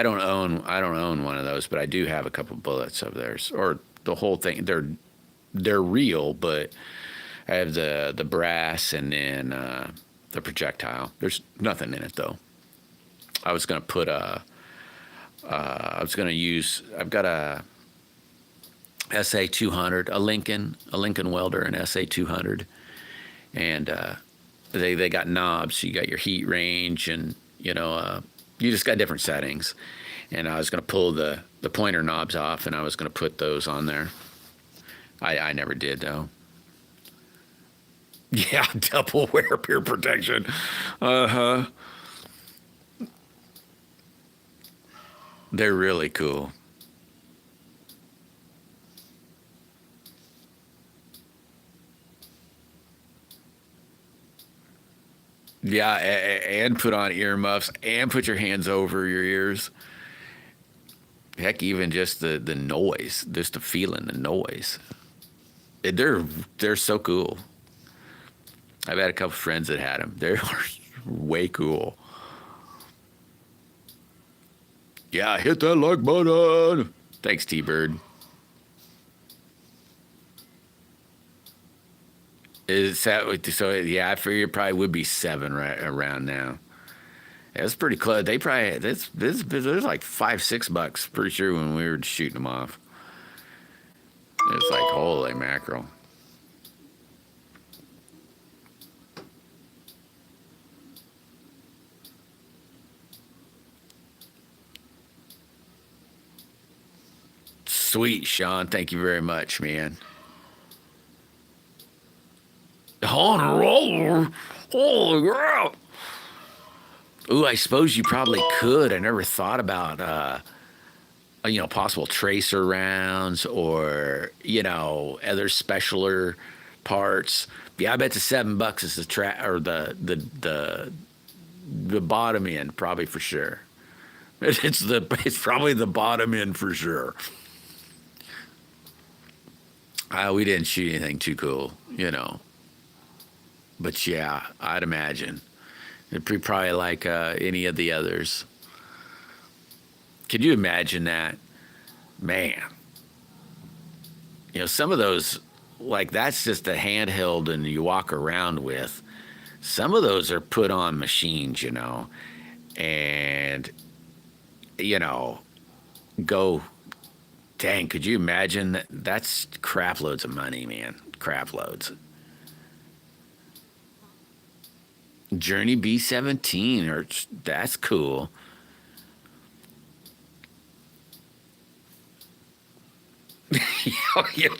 don't own one of those, but I do have a couple bullets of theirs, or the whole thing. They're real, but I have the brass and then the projectile. There's nothing in it though. I was gonna put a. I was gonna use. I've got a SA 200, a Lincoln welder, an SA 200, and they got knobs. So you got your heat range, and you just got different settings. And I was gonna pull the pointer knobs off, and I was gonna put those on there. I never did though. Yeah, double wear peer protection. Uh huh. They're really cool. Yeah, and put on earmuffs and put your hands over your ears. Heck, even just the noise, just the feeling, the noise. They're so cool. I've had a couple friends that had them. They're way cool. Yeah, hit that like button. Thanks, T-Bird. Is that so? Yeah, I figure it probably would be 7 right around now. Yeah, it's pretty close. They probably this there's like $5, $6. Pretty sure when we were shooting them off. It's like holy mackerel. Sweet, Sean. Thank you very much, man. On a roller. Holy crap. Ooh, I suppose you probably could. I never thought about possible tracer rounds or other specialer parts. Yeah, I bet the $7 is the or the bottom end, probably for sure. It's probably the bottom end for sure. We didn't shoot anything too cool. But yeah, I'd imagine it'd be probably like any of the others. Could you imagine that, man? Some of those, like that's just a handheld and you walk around with. Some of those are put on machines, and go. Dang, could you imagine that? That's crap loads of money, man. Crap loads. Journey B-17, or that's cool.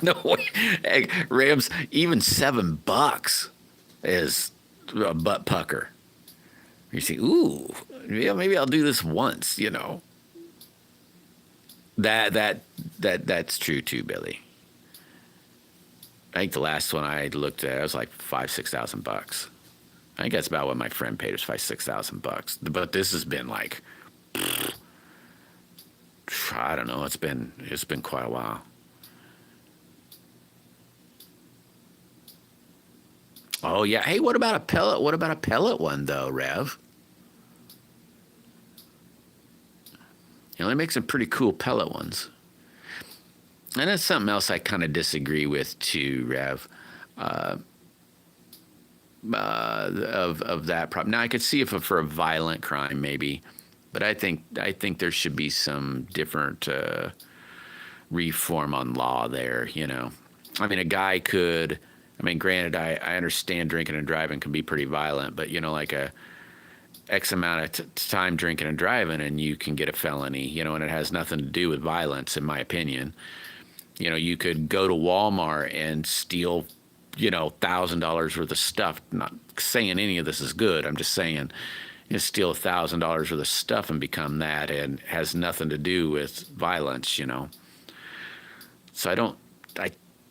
No way. Hey, Rams, even $7 is a butt pucker. You see, ooh, yeah, maybe I'll do this once. That's true too, Billy. I think the last one I looked at, it was like 5,000 $6,000. I think that's about what my friend paid, was 5,000 $6,000. But this has been like, I don't know. It's been quite a while. Oh yeah. Hey, what about a pellet? What about a pellet one though, Rev? They make some pretty cool pellet ones. And that's something else I kind of disagree with too, Rev. Of that problem. Now I could see if for a violent crime maybe, but I think there should be some different reform on law there. I mean, a guy could. I mean, granted, I understand drinking and driving can be pretty violent, but like X amount of time drinking and driving, and you can get a felony, you know, and it has nothing to do with violence, in my opinion. You know, you could go to Walmart and steal, you know, $1,000 worth of stuff. Not saying any of this is good. I'm just saying, you steal $1,000 worth of stuff and become that, and has nothing to do with violence, you know. So I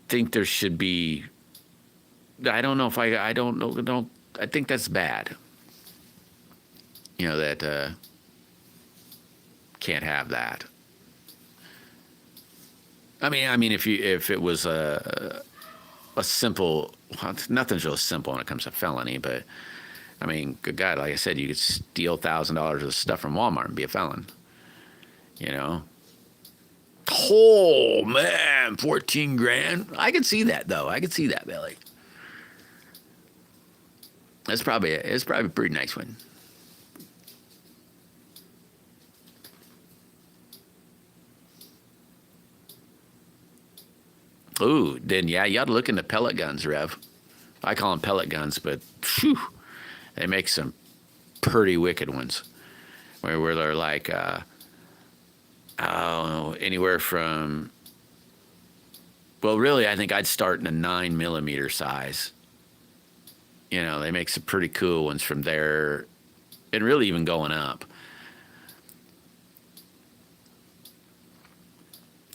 think there should be. I don't know if I don't know. I think that's bad. You know, that can't have that. I mean, if it was a simple, well, nothing's real simple when it comes to felony, but I mean, good God, like I said, you could steal $1,000 of stuff from Walmart and be a felon. You know. Oh man, 14 grand. I could see that though. I could see that, Billy. It's probably a pretty nice one. Ooh, then yeah, you ought to look into pellet guns, Rev. I call them pellet guns, but phew, they make some pretty wicked ones. Where they're like, I don't know, anywhere from. Well, really, I think I'd start in a 9mm size. You know, they make some pretty cool ones from there, and really even going up.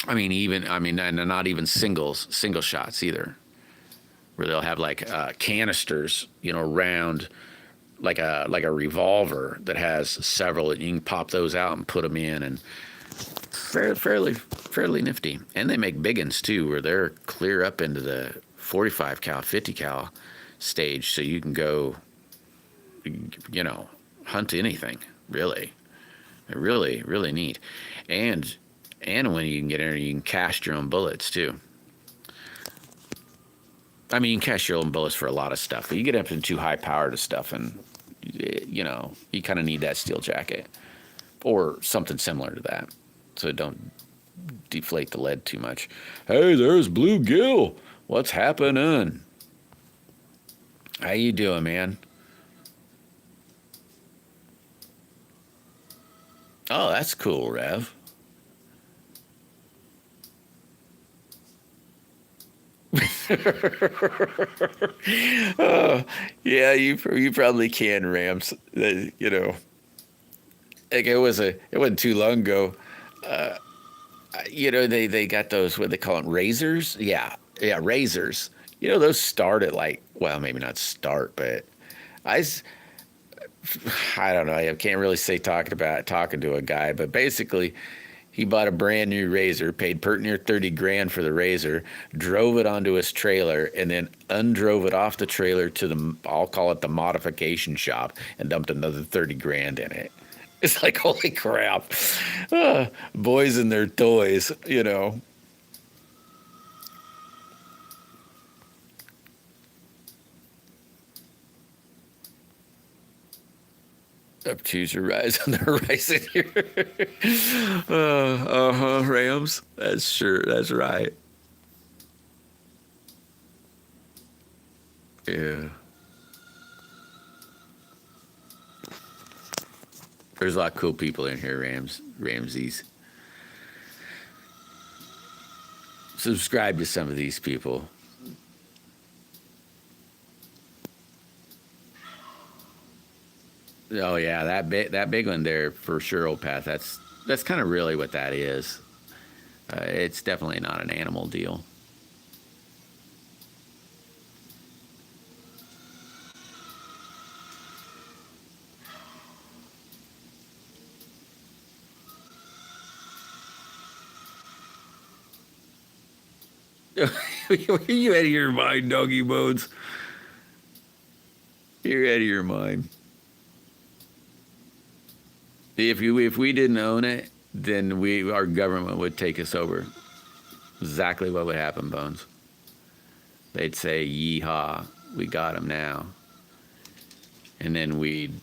And not even single shots either, where they'll have like canisters, you know, round like a revolver that has several, and you can pop those out and put them in, and fairly nifty. And they make big ones too, where they're clear up into the 45 cal, 50 cal stage, so you can go, you know, hunt anything really. They're really neat, and when you can get in there, you can cast your own bullets too. I mean, you can cast your own bullets for a lot of stuff, but you get up into high powered stuff, and you know, you kind of need that steel jacket or something similar to that, so it don't deflate the lead too much. Hey, there's Blue Gill. What's happening? How you doing, man? Oh, that's cool, Rev. Oh, yeah, you probably can, Rams. You know, like it wasn't too long ago. You know, they got those, what they call it, razors. Yeah, razors. You know, those start at like, well, maybe not start, but I s- I don't know. I can't really say talking to a guy, but basically, he bought a brand new razor, paid pert near 30 grand for the razor, drove it onto his trailer, and then undrove it off the trailer to I'll call it the modification shop, and dumped another 30 grand in it. It's like, holy crap. Boys and their toys, you know. Up choose your rise on the horizon here. Rams. That's right. Yeah. There's a lot of cool people in here, Ramses. Subscribe to some of these people. Oh yeah, that big one there for sure, old Path. That's kind of really what that is. It's definitely not an animal deal. You out of your mind, doggy bones. You're out of your mind. If we didn't own it, then our government would take us over. Exactly what would happen, Bones. They'd say, "Yeehaw, we got him now," and then we'd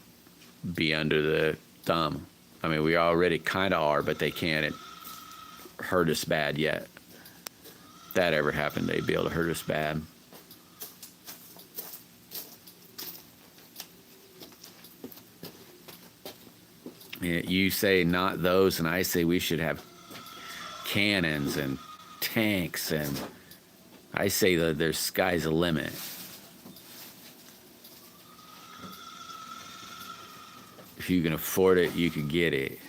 be under the thumb. I mean, we already kind of are, but they can't hurt us bad yet. If that ever happened, they'd be able to hurt us bad. You say not those, and I say we should have cannons and tanks, and I say that there's sky's the limit. If you can afford it, you can get it.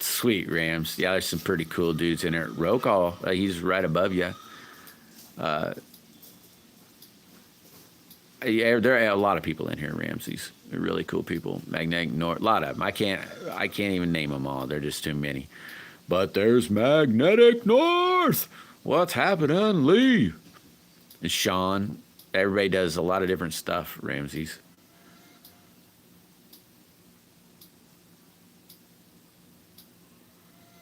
Sweet, Rams. Yeah, there's some pretty cool dudes in there. Roll call, he's right above you. Yeah, there are a lot of people in here, Ramses. They're really cool people. Magnetic North, a lot of them. I can't even name them all. They're just too many. But there's Magnetic North. What's happening, Lee? And Sean. Everybody does a lot of different stuff, Ramses.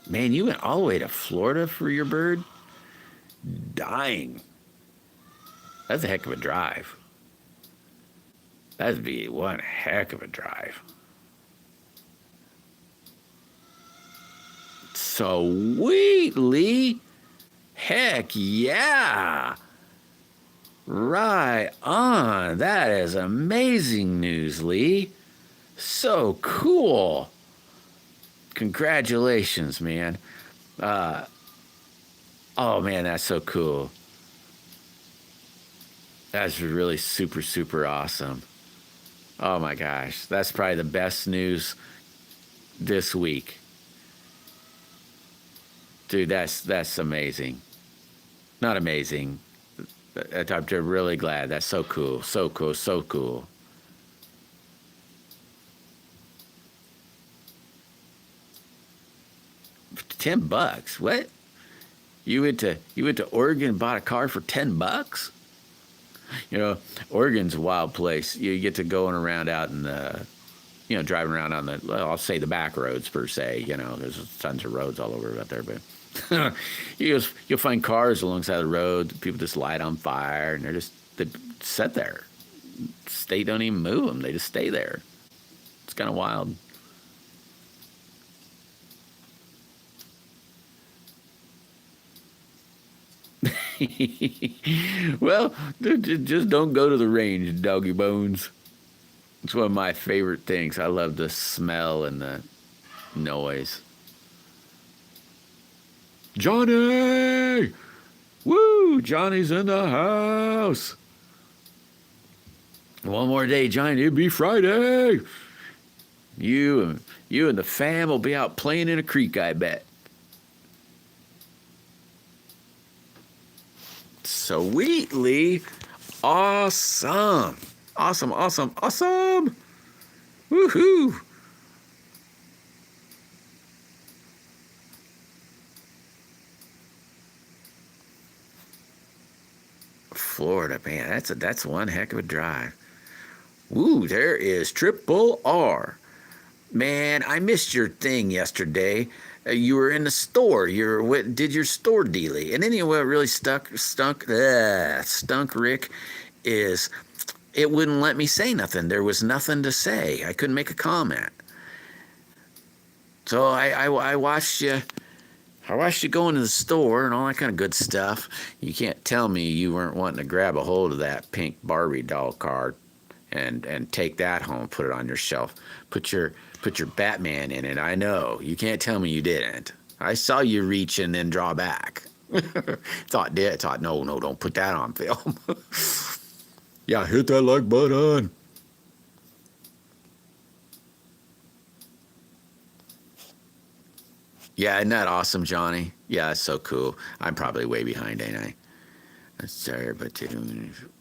Man, you went all the way to Florida for your bird? Dying. That's a heck of a drive. That'd be one heck of a drive. Sweetly. Heck yeah. Right on. That is amazing news, Lee. So cool. Congratulations, man. Oh, man, that's so cool. That's really super, super awesome. Oh, my gosh. That's probably the best news this week. Dude, that's amazing. Not amazing. I'm really glad. That's so cool. So cool. So cool. $10. What? You went to Oregon and bought a car for $10? You know, Oregon's a wild place. You get to going around out in the, driving around on the, well, I'll say the back roads per se. There's tons of roads all over out there, but you'll find cars alongside the road. People just light on fire, and they sit there. State don't even move them. They just stay there. It's kind of wild. Well, just don't go to the range, doggy bones. It's one of my favorite things. I love the smell and the noise. Johnny! Woo! Johnny's in the house. One more day, Johnny. It'll be Friday. You and the fam will be out playing in a creek, I bet. Sweetly awesome. Awesome. Woohoo. Florida, man, that's one heck of a drive. Woo, there is Triple R. Man, I missed your thing yesterday. You were in the store. Did your store dealie. And then what really stunk, Rick, is it wouldn't let me say nothing. There was nothing to say. I couldn't make a comment. So I watched you. I watched you go into the store and all that kind of good stuff. You can't tell me you weren't wanting to grab a hold of that pink Barbie doll card and take that home, put it on your shelf. Put your Batman in it. I know. You can't tell me you didn't. I saw you reach and then draw back. Thought, no, don't put that on film. Yeah, hit that like button. Yeah, isn't that awesome, Johnny? Yeah, that's so cool. I'm probably way behind, ain't I? I'm sorry, but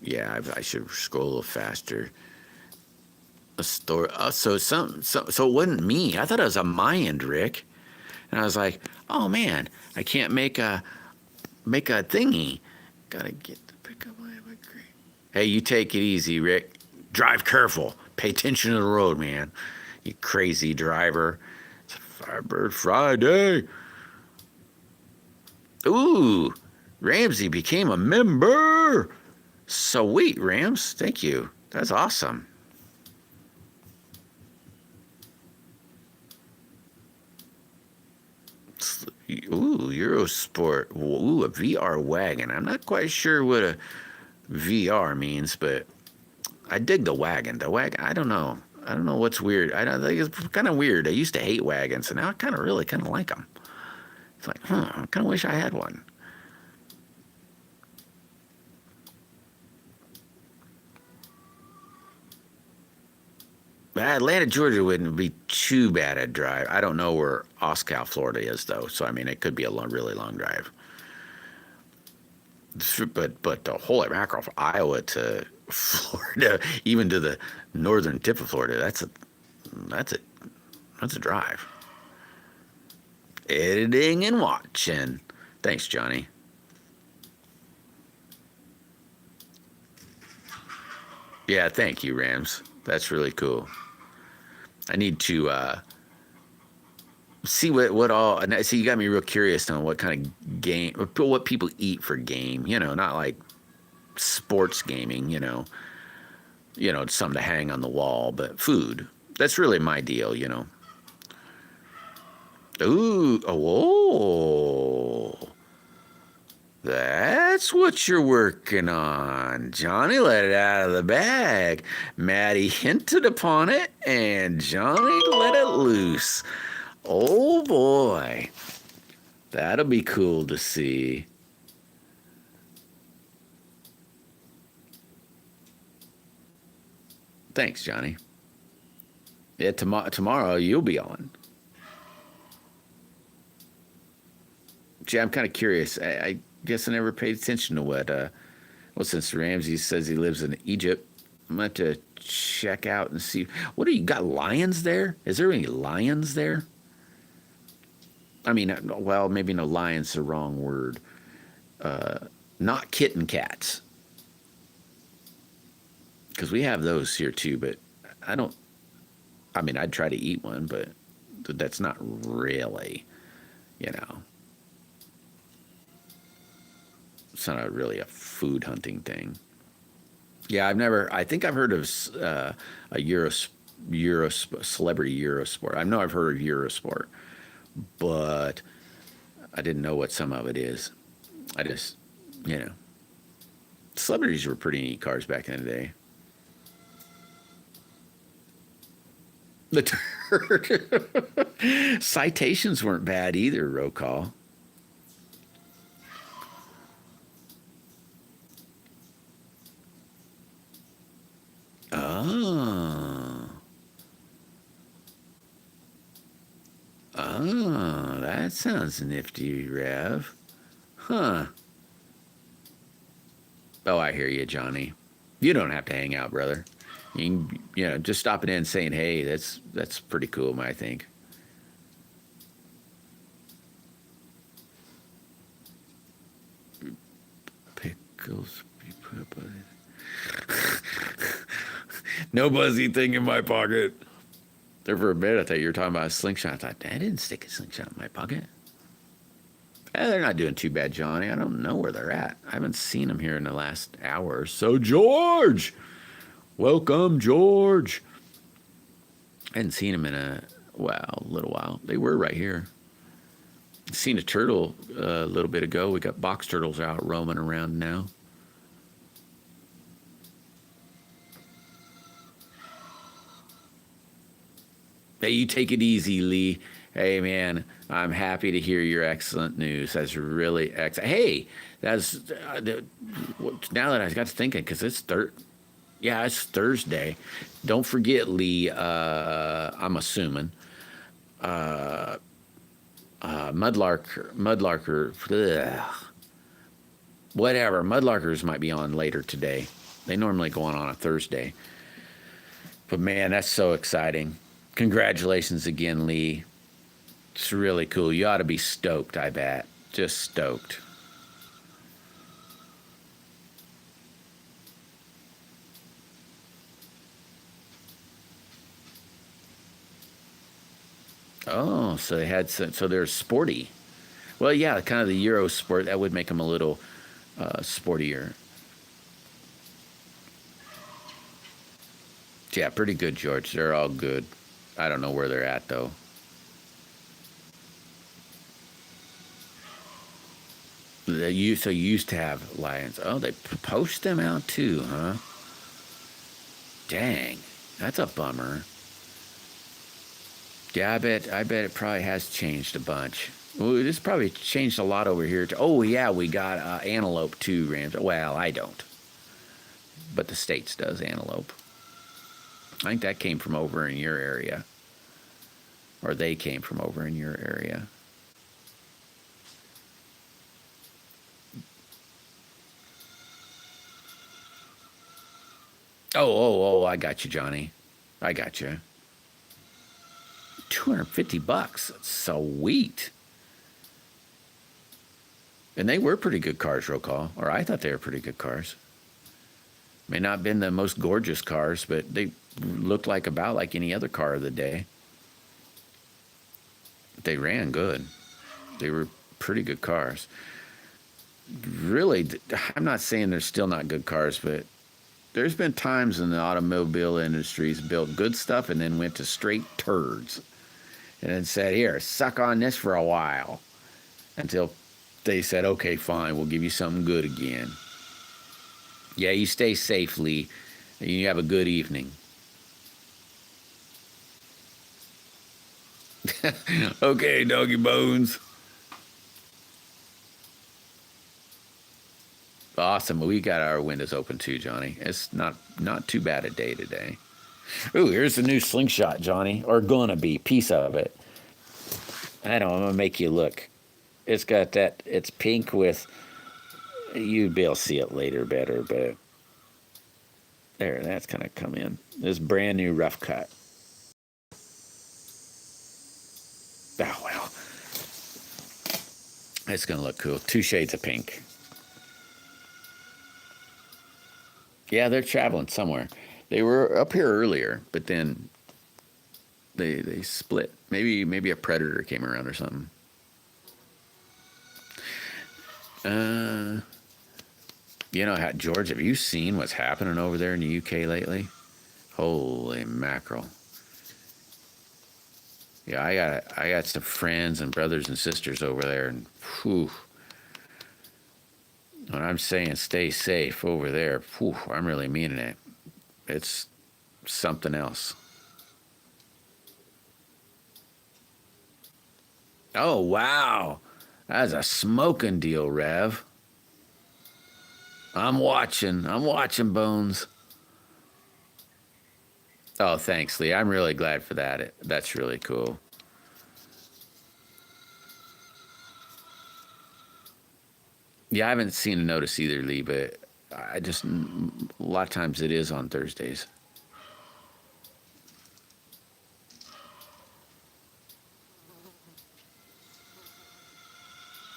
yeah, I should scroll a little faster. A store. So it wasn't me. I thought it was a Mayan, Rick. And I was like, oh man, I can't make a thingy. Gotta get to pick up my crate. Hey, you take it easy, Rick. Drive careful. Pay attention to the road, man. You crazy driver. It's Firebird Friday. Ooh, Ramsey became a member. Sweet, Rams. Thank you. That's awesome. Ooh, Eurosport. Ooh, a VR wagon. I'm not quite sure what VR means, but I dig the wagon. The wagon, I don't know. I don't know what's weird. I don't think it's kind of weird. I used to hate wagons, and now I kind of really kind of like them. It's like, I kind of wish I had one. Atlanta, Georgia wouldn't be too bad a drive. I don't know where Oscal, Florida is, though. So, I mean, it could be a really long drive. But the holy mackerel from Iowa to Florida, even to the northern tip of Florida, that's a drive. Editing and watching. Thanks, Johnny. Yeah, thank you, Rams. That's really cool. I need to see what all. See, you got me real curious on what kind of game, what people eat for game. You know, not like sports gaming. Something to hang on the wall, but food. That's really my deal. Ooh, oh, that's what you're working on. Johnny let it out of the bag. Maddie hinted upon it, and Johnny let it loose. Oh boy. That'll be cool to see. Thanks, Johnny. Yeah, tomorrow you'll be on. Gee, I'm kind of curious. I guess I never paid attention to well, since Ramsey says he lives in Egypt, I'm going to have to check out and see. What do you got? Lions there? Is there any lions there? I mean, well, maybe no, lion's the wrong word. Not kitten cats. Because we have those here too, but I don't, I mean, I'd try to eat one, but that's not really, you know, it's not really a food hunting thing. Yeah, I think I've heard of a celebrity Eurosport. I know I've heard of Eurosport, but I didn't know what some of it is. I just, you know, celebrities were pretty neat cars back in the day. The turd. Citations weren't bad either, roll call. Oh. Oh, that sounds nifty, Rev. Huh. Oh, I hear you, Johnny. You don't have to hang out, brother. Just stopping in and saying, hey, that's pretty cool, I think. Pickles. No buzzy thing in my pocket. There for a bit, I thought you were talking about a slingshot. I thought, I didn't stick a slingshot in my pocket. They're not doing too bad, Johnny. I don't know where they're at. I haven't seen them here in the last hour or so. George! Welcome, George. I hadn't seen them in a little while. They were right here. Seen a turtle a little bit ago. We got box turtles out roaming around now. Hey, you take it easy, Lee. Hey, man, I'm happy to hear your excellent news. That's really excellent. Hey, that's now that I got to thinking, because it's it's Thursday. Don't forget, Lee. I'm assuming Mudlarker, whatever. Mudlarkers might be on later today. They normally go on a Thursday. But man, that's so exciting. Congratulations again, Lee. It's really cool. You ought to be stoked, I bet. Just stoked. Oh, so they're sporty. Well, yeah, kind of the Euro sport. That would make them a little sportier. Yeah, pretty good, George. They're all good. I don't know where they're at, though. So you used to have lions. Oh, they poached them out too, huh? Dang, that's a bummer. Yeah, I bet it probably has changed a bunch. Well, this probably changed a lot over here. Oh yeah, we got antelope too, Rams. Well, I don't, but the States does antelope. I think that came from over in your area, or they came from over in your area. Oh! I got you, Johnny. I got you. $250. Sweet. And they were pretty good cars, roll call. Or I thought they were pretty good cars. May not have been the most gorgeous cars, but they looked like about like any other car of the day. They ran good. They were pretty good cars. Really, I'm not saying they're still not good cars, but there's been times in the automobile industries built good stuff and then went to straight turds. And then said, here, suck on this for a while. Until they said, okay, fine, we'll give you something good again. Yeah, you stay safely, and you have a good evening. Okay, doggy bones. Awesome. We got our windows open too, Johnny. It's not too bad a day today. Ooh, here's the new slingshot, Johnny. Or gonna be. Piece of it. I know, I'm gonna make you look. It's got that, it's pink with, you'd be able to see it later better, but there, that's gonna come in. This brand new rough cut. Oh, well. It's gonna look cool. 2 shades of pink. Yeah, they're traveling somewhere. They were up here earlier, but then they split. Maybe a predator came around or something. You know how, George, have you seen what's happening over there in the UK lately? Holy mackerel. Yeah, I got some friends and brothers and sisters over there, and whew. When I'm saying stay safe over there, whew, I'm really meaning it. It's something else. Oh, wow. That's a smoking deal, Rev. I'm watching, Bones. Oh, thanks, Lee. I'm really glad for that. That's really cool. Yeah, I haven't seen a notice either, Lee, but I just, a lot of times it is on Thursdays.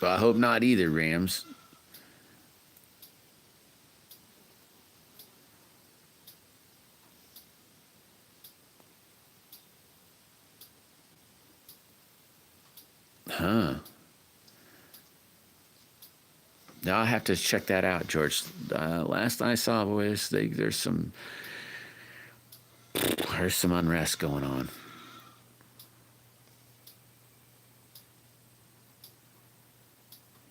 But I hope not either, Rams. Huh. Now I'll have to check that out, George. Last I saw was there's some unrest going on.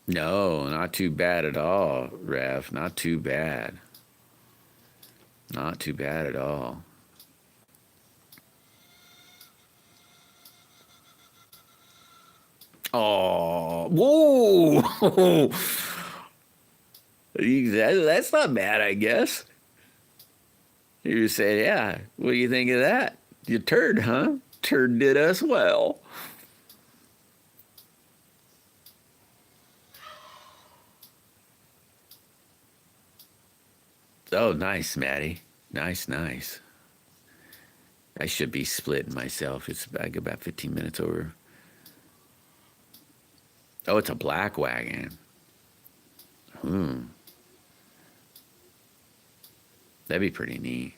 No, not too bad at all, Rev. Not too bad. Not too bad at all. Oh, whoa! That's not bad, I guess. You say, yeah. What do you think of that? You turd, huh? Turd did us well. Oh, nice, Maddie. Nice, nice. I should be splitting myself. It's like about 15 minutes over. Oh, it's a black wagon. Hmm. That'd be pretty neat.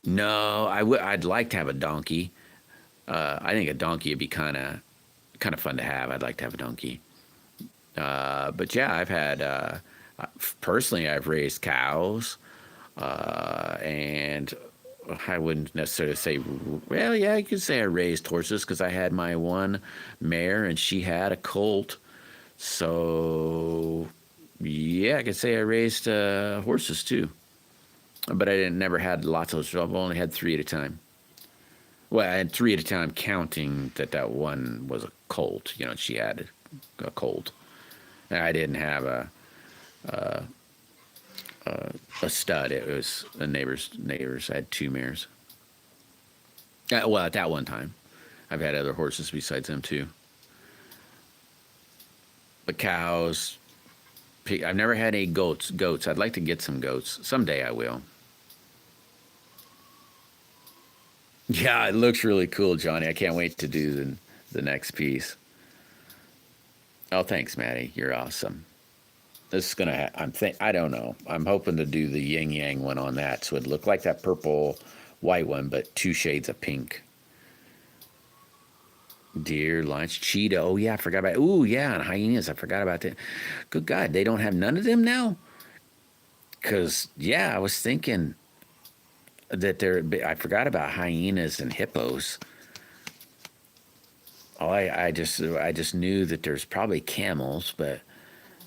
No, I'd like to have a donkey. I think a donkey would be kind of fun to have. I'd like to have a donkey. But yeah, I've had personally, I've raised cows, and I wouldn't necessarily say, well, yeah, you could say I raised horses because I had my one mare and she had a colt. So, yeah, I could say I raised horses too. But I didn't never had lots of those. I've only had three at a time. Well, I had three at a time, counting that one was a colt. You know, she had a colt. And I didn't have a stud. It was a neighbor's. I had two mares. Well, at that one time, I've had other horses besides them too. But cows. I've never had any goats. Goats. I'd like to get some goats someday. I will. Yeah, it looks really cool, Johnny. I can't wait to do the next piece. Oh, thanks, Maddie. You're awesome. This is gonna. I don't know. I'm hoping to do the yin yang one on that, so it'd look like that purple white one, but two shades of pink. Deer, lions, cheetah. Oh yeah, I forgot about. Ooh yeah, and hyenas. I forgot about that. Good God, they don't have none of them now. Cause yeah, I was thinking that I forgot about hyenas and hippos. Oh, I just knew that there's probably camels, but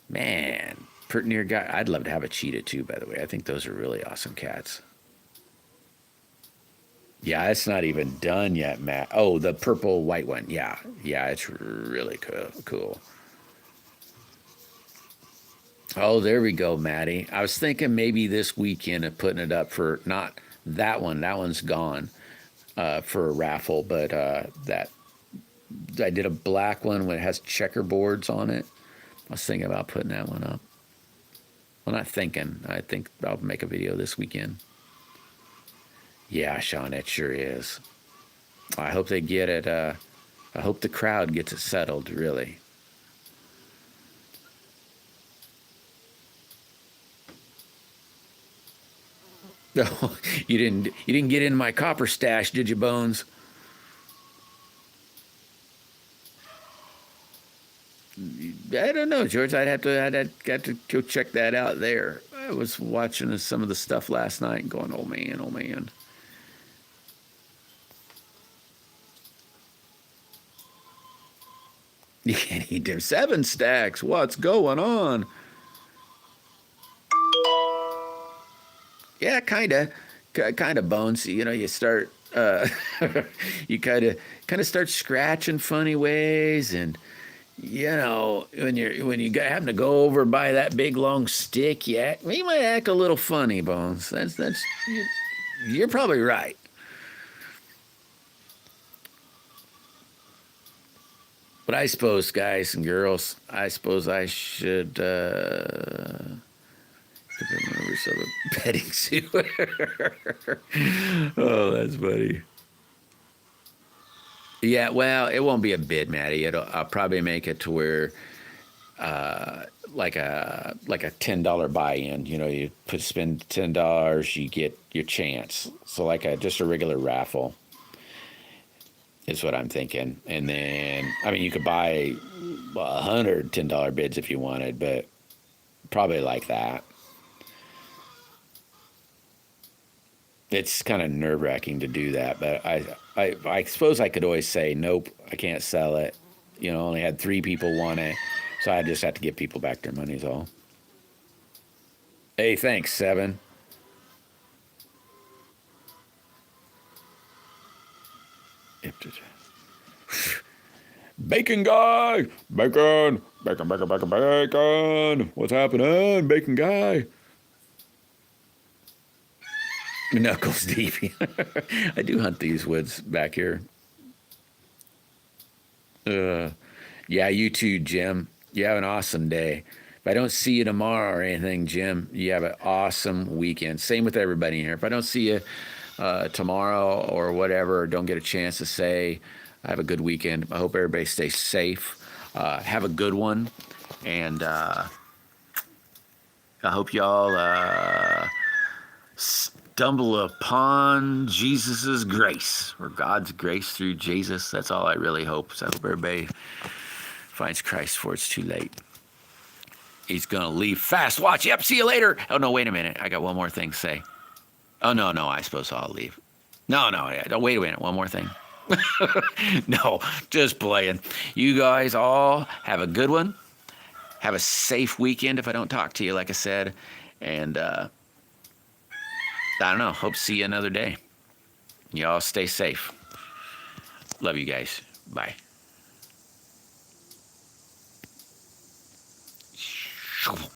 man, pretty near guy. I'd love to have a cheetah too. By the way, I think those are really awesome cats. Yeah, it's not even done yet, Matt. Oh, the purple white one. Yeah, yeah, it's really cool. Oh, there we go, Maddie. I was thinking maybe this weekend of putting it up for not that one. That one's gone for a raffle, but that I did a black one when it has checkerboards on it. I was thinking about putting that one up. Well, not thinking. I think I'll make a video this weekend. Yeah, Sean, it sure is. I hope they get it. I hope the crowd gets it settled, really. No, you didn't get in my copper stash, did you, Bones? I don't know, George. I'd have to go check that out there. I was watching some of the stuff last night and going, oh man, oh man. You can't eat them 7 stacks. What's going on? Yeah, kind of Bones. You know, you start, you kind of start scratching funny ways, and you know, when you having to go over by that big long stick, you might act a little funny, Bones. You're probably right. But I suppose, guys and girls, I suppose I should put the members of a petting zoo. Oh, that's funny. Yeah, well, it won't be a bid, Maddie. I'll probably make it to where, like a $10 buy-in. You know, spend $10, you get your chance. So like just a regular raffle is what I'm thinking. And then, I mean, you could buy 100 $10 bids if you wanted, but probably like that. It's kind of nerve-wracking to do that, but I suppose I could always say, nope, I can't sell it. You know, only had 3 people want it, so I just have to give people back their money is all. Hey, thanks, 7. Bacon guy! Bacon! Bacon, bacon, bacon, bacon! What's happening, bacon guy? Knuckles deep. I do hunt these woods back here. Yeah, you too, Jim. You have an awesome day. If I don't see you tomorrow or anything, Jim, you have an awesome weekend. Same with everybody here. If I don't see you tomorrow or whatever, or don't get a chance to say, have a good weekend. I hope everybody stays safe. Have a good one. And I hope y'all stumble upon Jesus's grace, or God's grace through Jesus. That's all I really hope. So I hope everybody finds Christ before it's too late. He's gonna leave fast. Watch. Yep. See you later. Oh no, wait a minute. I got one more thing to say. Oh no, I suppose I'll leave. No. Wait a minute. One more thing. No, just playing. You guys all have a good one. Have a safe weekend if I don't talk to you, like I said. And I don't know. Hope to see you another day. Y'all stay safe. Love you guys. Bye.